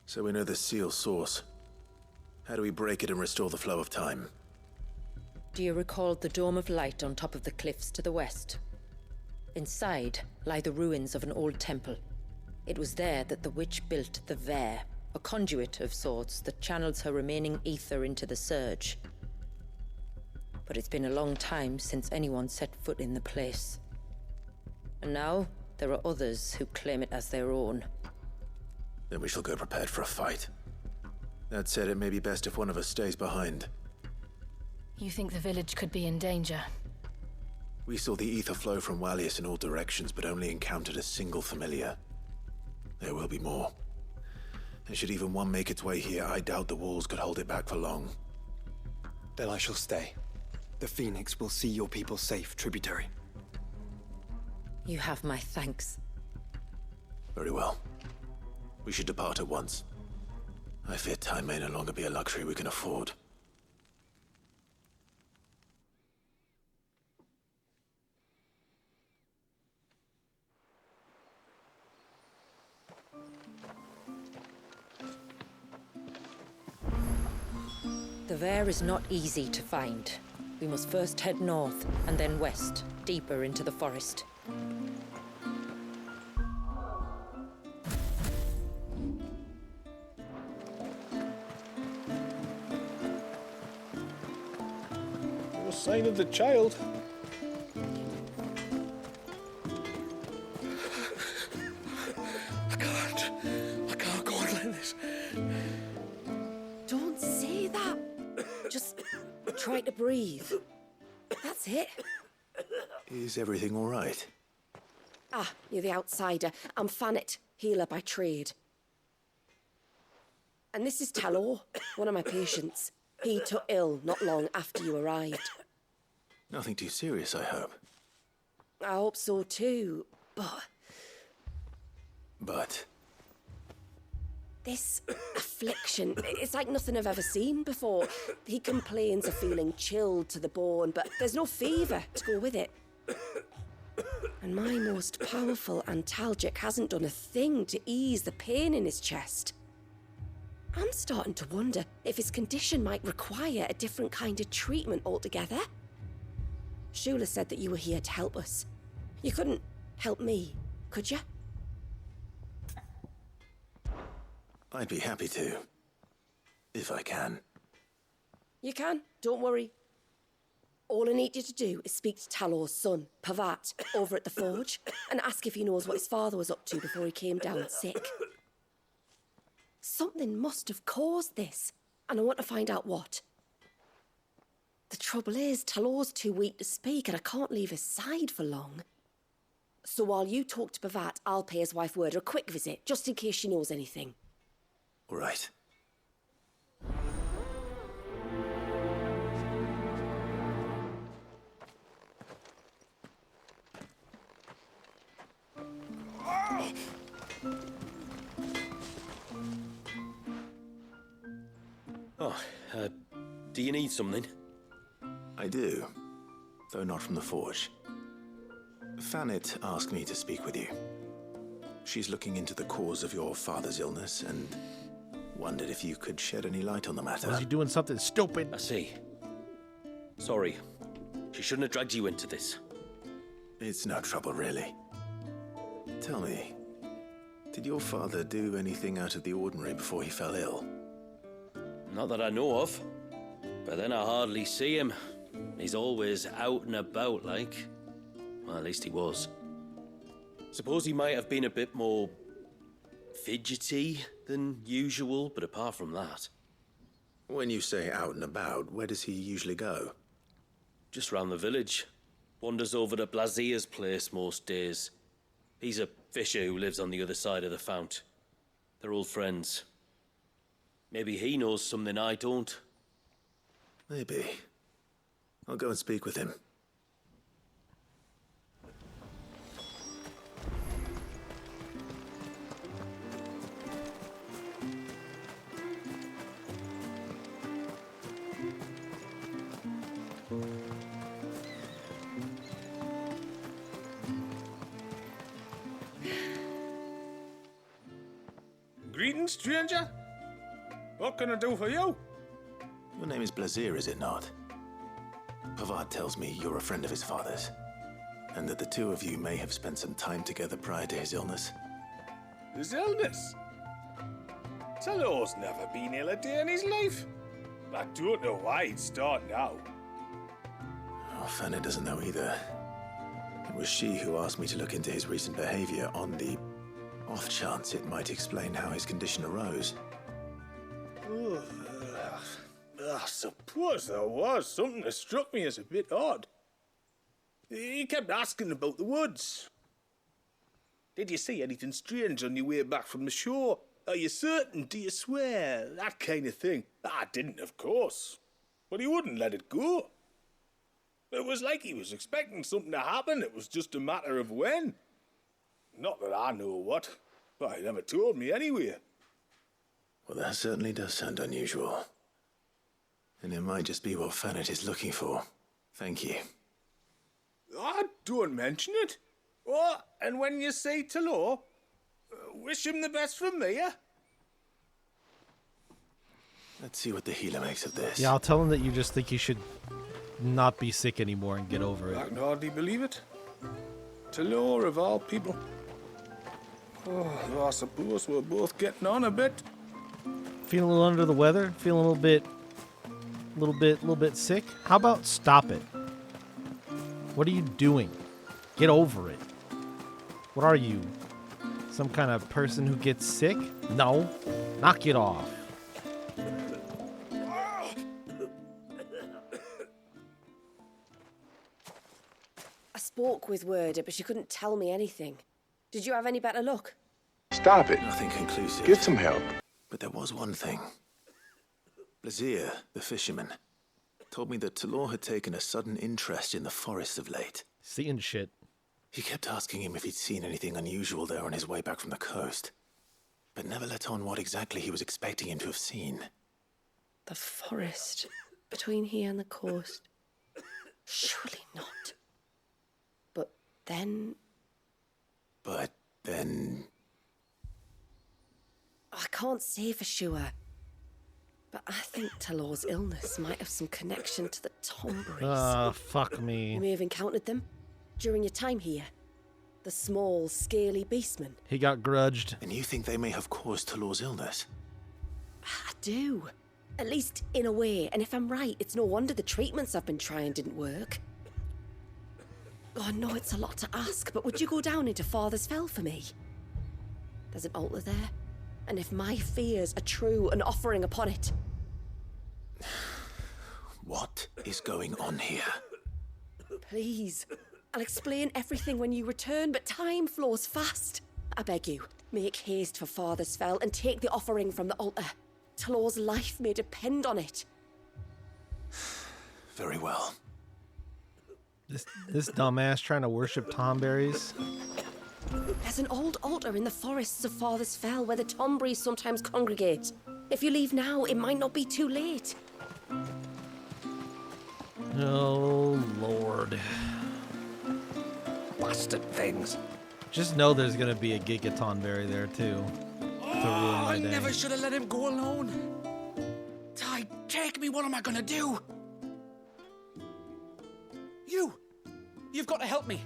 So we know the seal's source. How do we break it and restore the flow of time? Do you recall the dome of light on top of the cliffs to the west? Inside lie the ruins of an old temple. It was there that the witch built the Vare, a conduit of sorts that channels her remaining ether into the surge. But it's been a long time since anyone set foot in the place. And now, there are others who claim it as their own. Then we shall go prepared for a fight. That said, it may be best if one of us stays behind. You think the village could be in danger? We saw the ether flow from Wallius in all directions, but only encountered a single familiar. There will be more. And should even one make its way here, I doubt the walls could hold it back for long. Then I shall stay. The Phoenix will see your people safe, tributary. You have my thanks. Very well. We should depart at once. I fear time may no longer be a luxury we can afford. The Vare is not easy to find. We must first head north, and then west, deeper into the forest. No sign of the child. I can't go on like this. Don't say that. Just try to breathe. That's it. Is everything all right? Ah, you're the outsider. I'm Fannet, healer by trade. And this is Talor, one of my patients. He took ill not long after you arrived. Nothing too serious, I hope. I hope so too, but... But? This affliction, it's like nothing I've ever seen before. He complains of feeling chilled to the bone, but there's no fever to go with it. And my most powerful antalgic hasn't done a thing to ease the pain in his chest. I'm starting to wonder if his condition might require a different kind of treatment altogether. Shula said that you were here to help us. You couldn't help me, could you? I'd be happy to. If I can. You can, don't worry. All I need you to do is speak to Talor's son, Pavat, over at the forge, and ask if he knows what his father was up to before he came down sick. Something must have caused this, and I want to find out what. The trouble is, Talor's too weak to speak, and I can't leave his side for long. So while you talk to Pavat, I'll pay his wife word a quick visit, just in case she knows anything. All right. Oh, do you need something? I do, though not from the forge. Fanit asked me to speak with you. She's looking into the cause of your father's illness and wondered if you could shed any light on the matter. Was he doing something stupid? I see. Sorry. She shouldn't have dragged you into this. It's no trouble, really. Tell me, did your father do anything out of the ordinary before he fell ill? Not that I know of. But then I hardly see him. He's always out and about, like. Well, at least he was. Suppose he might have been a bit more fidgety than usual, but apart from that. When you say out and about, where does he usually go? Just round the village. Wanders over to Blazier's place most days. He's a fisher who lives on the other side of the fount. They're old friends. Maybe he knows something I don't. Maybe. I'll go and speak with him. Greetings, stranger. What can I do for you? Your name is Blazier, is it not? Pavad tells me you're a friend of his father's, and that the two of you may have spent some time together prior to his illness. His illness? Talor's never been ill a day in his life. I don't know why he'd start now. Oh, Fanny doesn't know either. It was she who asked me to look into his recent behavior on the off chance it might explain how his condition arose. I suppose there was something that struck me as a bit odd. He kept asking about the woods. Did you see anything strange on your way back from the shore? Are you certain? Do you swear? That kind of thing. I didn't, of course. But he wouldn't let it go. It was like he was expecting something to happen. It was just a matter of when. Not that I know what. But he never told me anyway. Well, that certainly does sound unusual. And it might just be what Fanit is looking for. Thank you. I don't mention it. Oh, and when you say Talor, wish him the best from me, yeah? Let's see what the healer makes of this. Yeah, I'll tell him that you just think he should not be sick anymore and get over it. I can hardly believe it. Talor of all people. Oh, though I suppose we're both getting on a bit. Feeling a little under the weather? Feeling a little bit sick? How about stop it? What are you doing? Get over it. What are you? Some kind of person who gets sick? No. Knock it off. I spoke with Werder, but she couldn't tell me anything. Did you have any better luck? Stop it. Nothing conclusive. Get some help. But there was one thing. Blazier, the fisherman, told me that Talor had taken a sudden interest in the forest of late. Seeing shit. He kept asking him if he'd seen anything unusual there on his way back from the coast, but never let on what exactly he was expecting him to have seen. The forest between here and the coast. Surely not. But then... I can't say for sure. But I think Talor's illness might have some connection to the Tomberries. Fuck me. You may have encountered them during your time here. The small, scaly beastmen. He got grudged. And you think they may have caused Talor's illness? I do. At least in a way, and if I'm right, it's no wonder the treatments I've been trying didn't work. Oh, I know it's a lot to ask, but would you go down into Father's Fell for me? There's an altar there, and if my fears are true, an offering upon it. What is going on here? Please, I'll explain everything when you return, but time flows fast. I beg you, make haste for Father's Fell and take the offering from the altar. Tlor's life may depend on it. Very well. This dumbass trying to worship tomberries. There's an old altar in the forests of Father's Fell where the Tombries sometimes congregate. If you leave now, it might not be too late. Oh, Lord. Bastard things. Just know there's going to be a Gigatonberry there, too. I never should have let him go alone. Ty, take me. What am I gonna do? You've got to help me.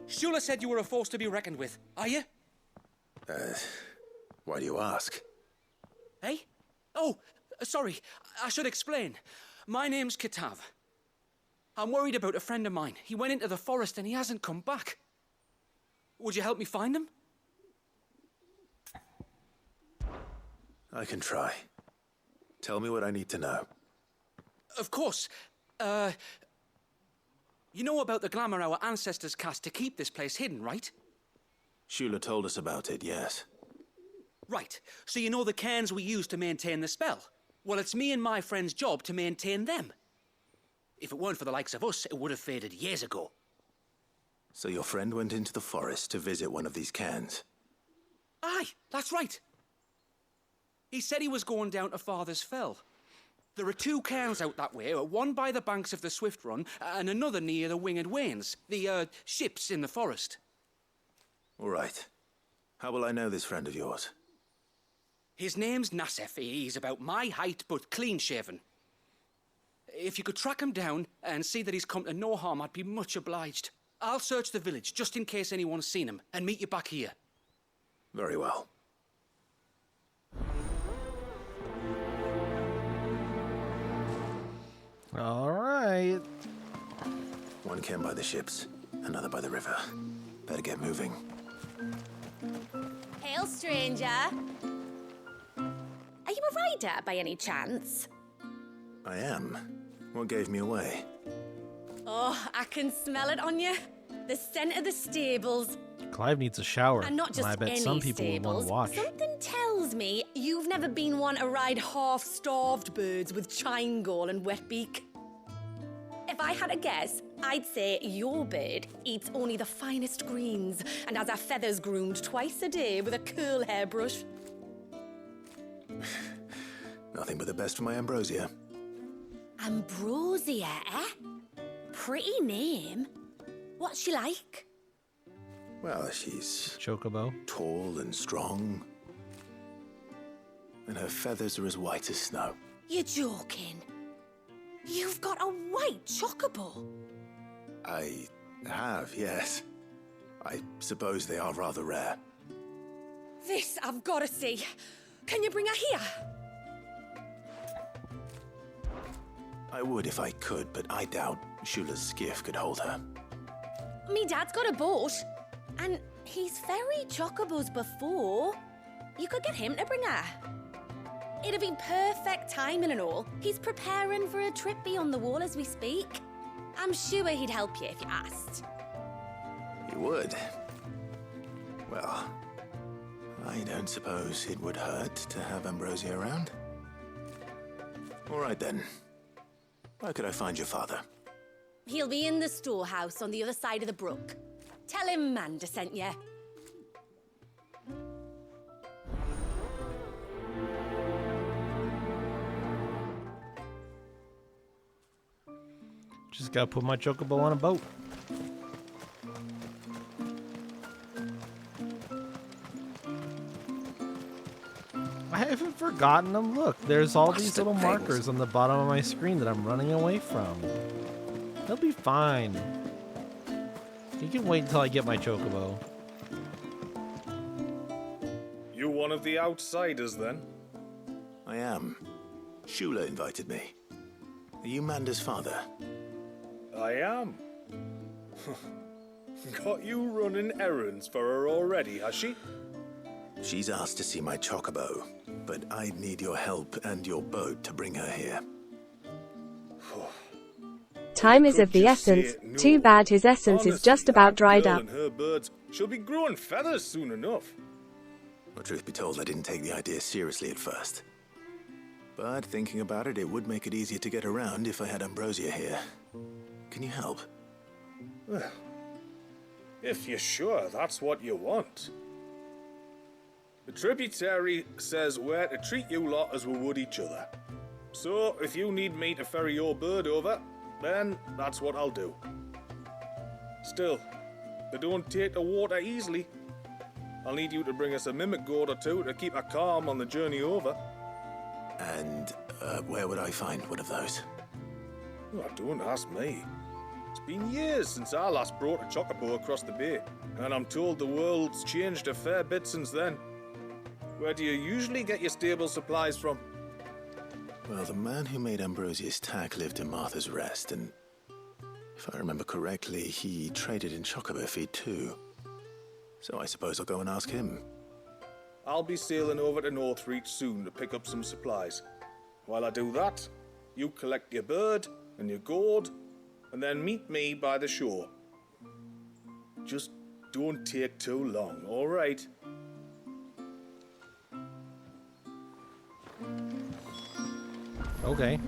Shula said you were a force to be reckoned with. Are you? Why do you ask? Hey? Oh, sorry. I should explain. My name's Kitav. I'm worried about a friend of mine. He went into the forest and he hasn't come back. Would you help me find him? I can try. Tell me what I need to know. Of course. You know about the glamour our ancestors cast to keep this place hidden, right? Shula told us about it, yes. Right. So you know the cairns we use to maintain the spell? Well, it's me and my friend's job to maintain them. If it weren't for the likes of us, it would have faded years ago. So your friend went into the forest to visit one of these cairns? Aye, that's right. He said he was going down to Father's Fell. There are 2 cairns out that way, one by the banks of the Swift Run, and another near the Winged Wains, the ships in the forest. All right. How will I know this friend of yours? His name's Nassef. He's about my height, but clean-shaven. If you could track him down and see that he's come to no harm, I'd be much obliged. I'll search the village, just in case anyone's seen him, and meet you back here. Very well. All right. One cairn by the ships, another by the river. Better get moving. Hail, stranger. Are you a rider by any chance? I am. What gave me away? Oh, I can smell it on you. The scent of the stables. Clive needs a shower. And not just I bet any some people would want stables. to watch. Something tells me you've never been one to ride half-starved birds with chine-gall and wet beak. If I had a guess, I'd say your bird eats only the finest greens and has her feathers groomed twice a day with a curl hairbrush. Nothing but the best for my ambrosia. Ambrosia, eh? Pretty name. What's she like? Well, she's... Chocobo. Tall and strong. And her feathers are as white as snow. You're joking. You've got a white chocobo. I have, yes. I suppose they are rather rare. This I've got to see. Can you bring her here? I would if I could, but I doubt Shula's skiff could hold her. Me dad's got a boat. And he's ferried chocobos before. You could get him to bring her. It'd be perfect timing and all. He's preparing for a trip beyond the wall as we speak. I'm sure he'd help you if you asked. He would. Well, I don't suppose it would hurt to have Ambrosia around. All right then. Where could I find your father? He'll be in the storehouse on the other side of the brook. Tell him Manda sent you. Just gotta put my chocobo on a boat. I haven't forgotten them. Look, there's all these little markers on the bottom of my screen that I'm running away from. They'll be fine. You can wait until I get my chocobo. You one of the outsiders, then? I am. Shula invited me. Are you Manda's father? I am. Got you running errands for her already, has she? She's asked to see my chocobo, but I'd need your help and your boat to bring her here. Time is of the essence. Too bad his essence is just about dried girl up. And her birds, she'll be growing feathers soon enough. Well, truth be told, I didn't take the idea seriously at first. But thinking about it, it would make it easier to get around if I had Ambrosia here. Can you help? Well, if you're sure that's what you want. The tributary says we're to treat you lot as we would each other. So, if you need me to ferry your bird over, then that's what I'll do. Still, they don't take the water easily. I'll need you to bring us a mimic gourd or two to keep her calm on the journey over. And where would I find one of those? Oh, don't ask me. It's been years since I last brought a chocobo across the bay, and I'm told the world's changed a fair bit since then. Where do you usually get your stable supplies from? Well, the man who made Ambrosia's tack lived in Martha's Rest, and if I remember correctly, he traded in chocobo feed too. So I suppose I'll go and ask him. I'll be sailing over to Northreach soon to pick up some supplies. While I do that, you collect your bird and your gourd, and then meet me by the shore. Just don't take too long, all right? Okay.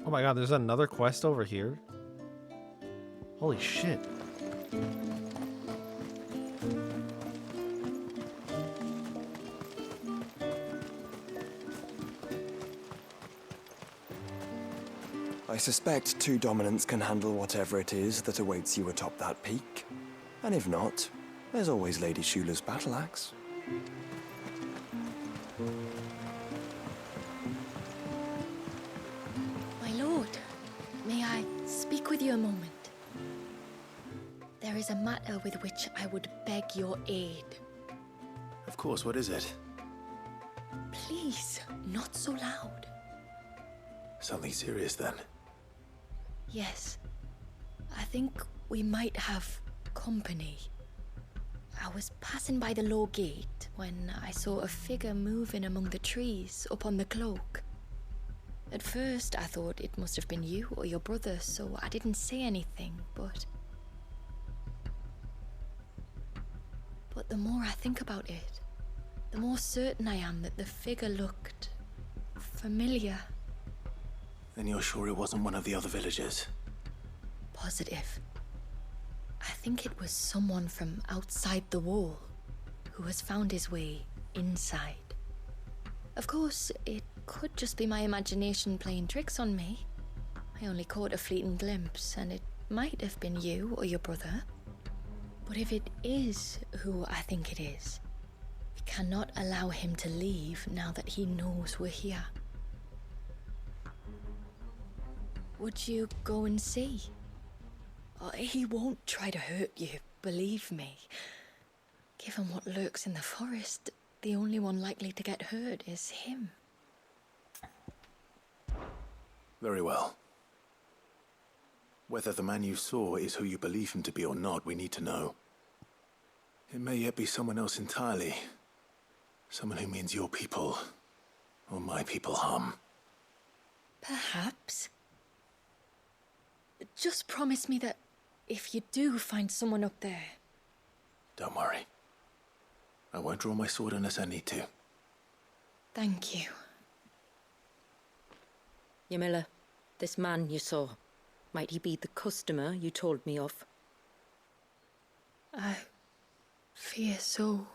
Oh my god, there's another quest over here. Holy shit. I suspect two dominants can handle whatever it is that awaits you atop that peak. And if not, there's always Lady Shula's battle axe. My lord, may I speak with you a moment? There is a matter with which I would beg your aid. Of course, what is it? Please, not so loud. Something serious then? Yes. I think we might have company. I was passing by the low gate when I saw a figure moving among the trees up on the cloak. At first, I thought it must have been you or your brother, so I didn't say anything, but the more I think about it, the more certain I am that the figure looked familiar. Then you're sure it wasn't one of the other villagers? Positive. I think it was someone from outside the wall who has found his way inside. Of course, it could just be my imagination playing tricks on me. I only caught a fleeting glimpse, and it might have been you or your brother. But if it is who I think it is, we cannot allow him to leave now that he knows we're here. Would you go and see? Oh, he won't try to hurt you, believe me. Given what lurks in the forest, the only one likely to get hurt is him. Very well. Whether the man you saw is who you believe him to be or not, we need to know. It may yet be someone else entirely. Someone who means your people, or my people, harm. Perhaps. Just promise me that if you do find someone up there... Don't worry. I won't draw my sword unless I need to. Thank you. Yamila, this man you saw, might he be the customer you told me of? I fear so.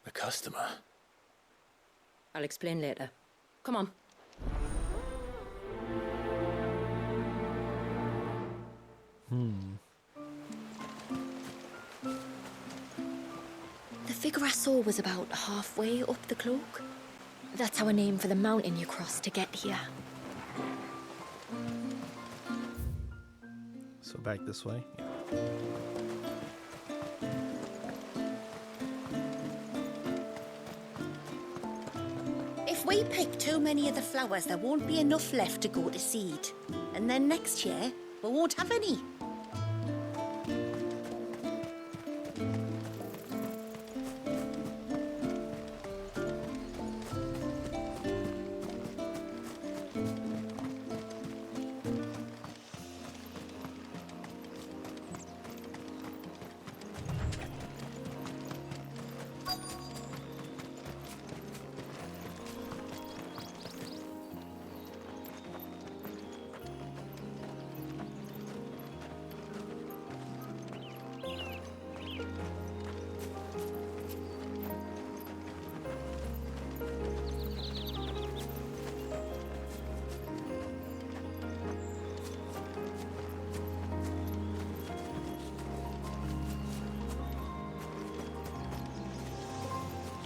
The customer? I'll explain later. Come on. figure I saw was about halfway up the cloak. That's our name for the mountain you cross to get here. So back this way? Yeah. If we pick too many of the flowers, there won't be enough left to go to seed. And then next year, we won't have any.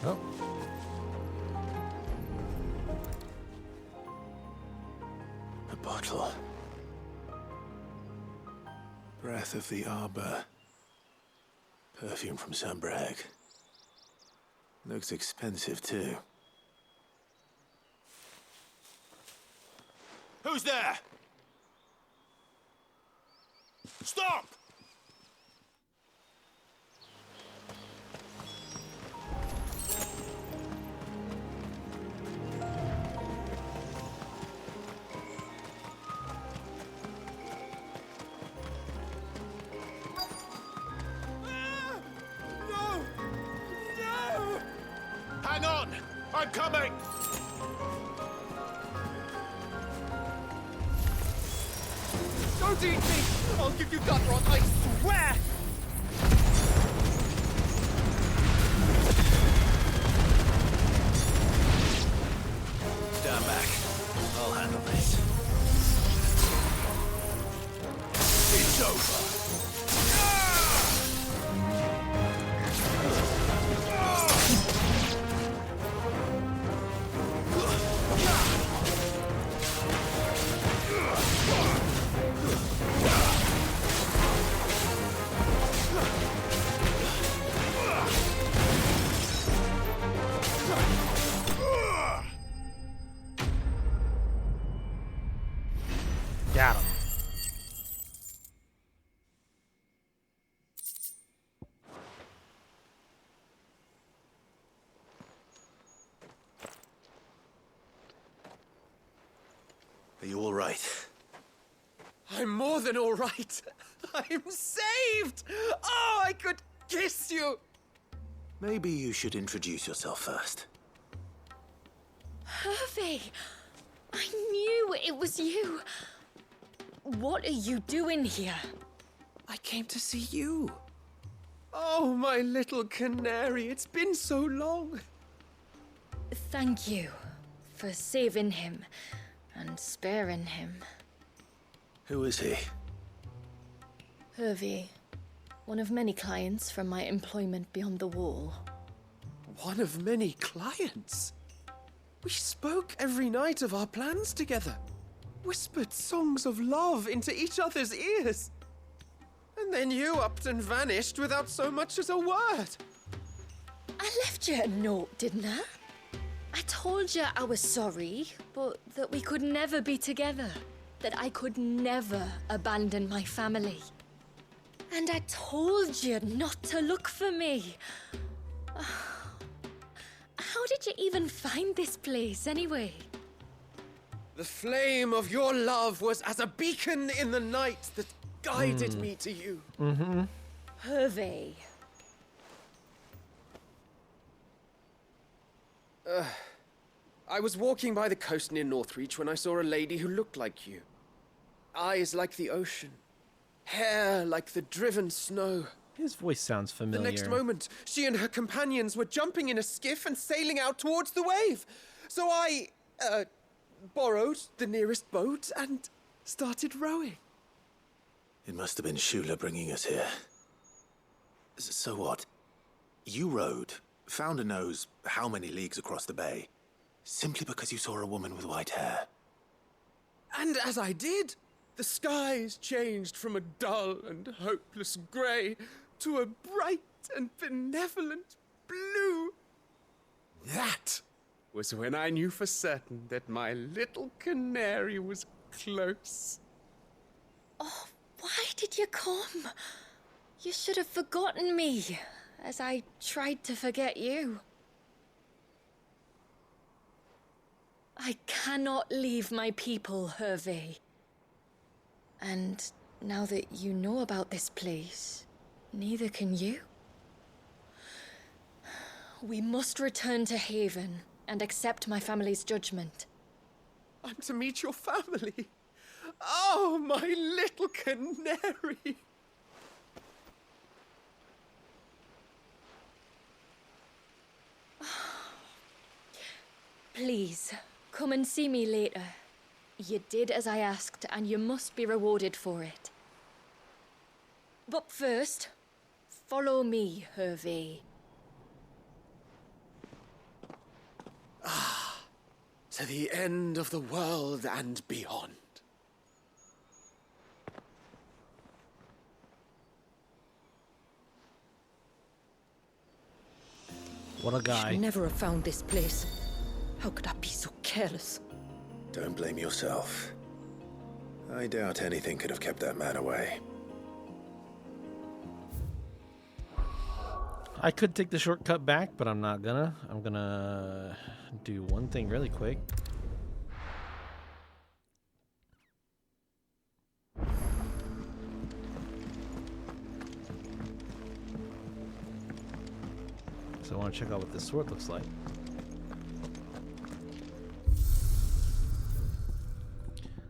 Oh. A bottle. Breath of the Arbor. Perfume from Sunbrag. Looks expensive, too. Who's there? Stop! Hang on! I'm coming! Don't eat me! I'll give you gut rot, I swear! Stand back. I'll handle this. It's over. Got him. Are you all right? I'm more than all right. I'm saved! Oh, I could kiss you! Maybe you should introduce yourself first. Hervey! I knew it was you. What are you doing here? I came to see you. Oh, my little canary, it's been so long. Thank you for saving him and sparing him. Who is he? Hervey, one of many clients from my employment beyond the wall. One of many clients? We spoke every night of our plans together. Whispered songs of love into each other's ears. And then you upped and vanished without so much as a word. I left you a note, didn't I? I told you I was sorry, but that we could never be together. That I could never abandon my family. And I told you not to look for me. How did you even find this place, anyway? The flame of your love was as a beacon in the night that guided me to you. Mm-hmm. Hervey. I was walking by the coast near Northreach when I saw a lady who looked like you. Eyes like the ocean. Hair like the driven snow. His voice sounds familiar. The next moment, she and her companions were jumping in a skiff and sailing out towards the wave. So I, borrowed the nearest boat and started rowing. It must have been Shula bringing us here. So what? You rowed, Founder knows how many leagues across the bay, simply because you saw a woman with white hair. And as I did, the skies changed from a dull and hopeless grey to a bright and benevolent blue. That was when I knew for certain that my little canary was close. Oh, why did you come? You should have forgotten me, as I tried to forget you. I cannot leave my people, Hervé. And now that you know about this place, neither can you. We must return to Haven and accept my family's judgment. I'm to meet your family. Oh, my little canary. Please, come and see me later. You did as I asked, and you must be rewarded for it. But first, follow me, Hervé. To the end of the world and beyond. What a guy. Should never have found this place. How could I be so careless? Don't blame yourself. I doubt anything could have kept that man away. I could take the shortcut back, but I'm not gonna. I'm gonna do one thing really quick. So I want to check out what this sword looks like.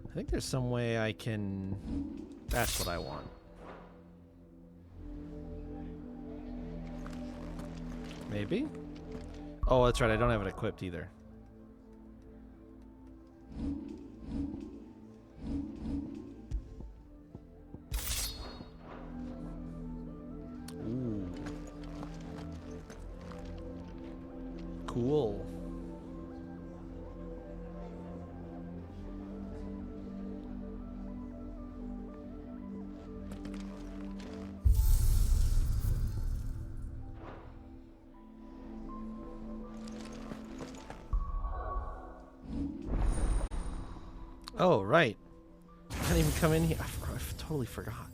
I think there's some way I can... That's what I want. Maybe? Oh, that's right. I don't have it equipped either. Ooh. Cool. Oh, right. I didn't even come in here. I totally forgot.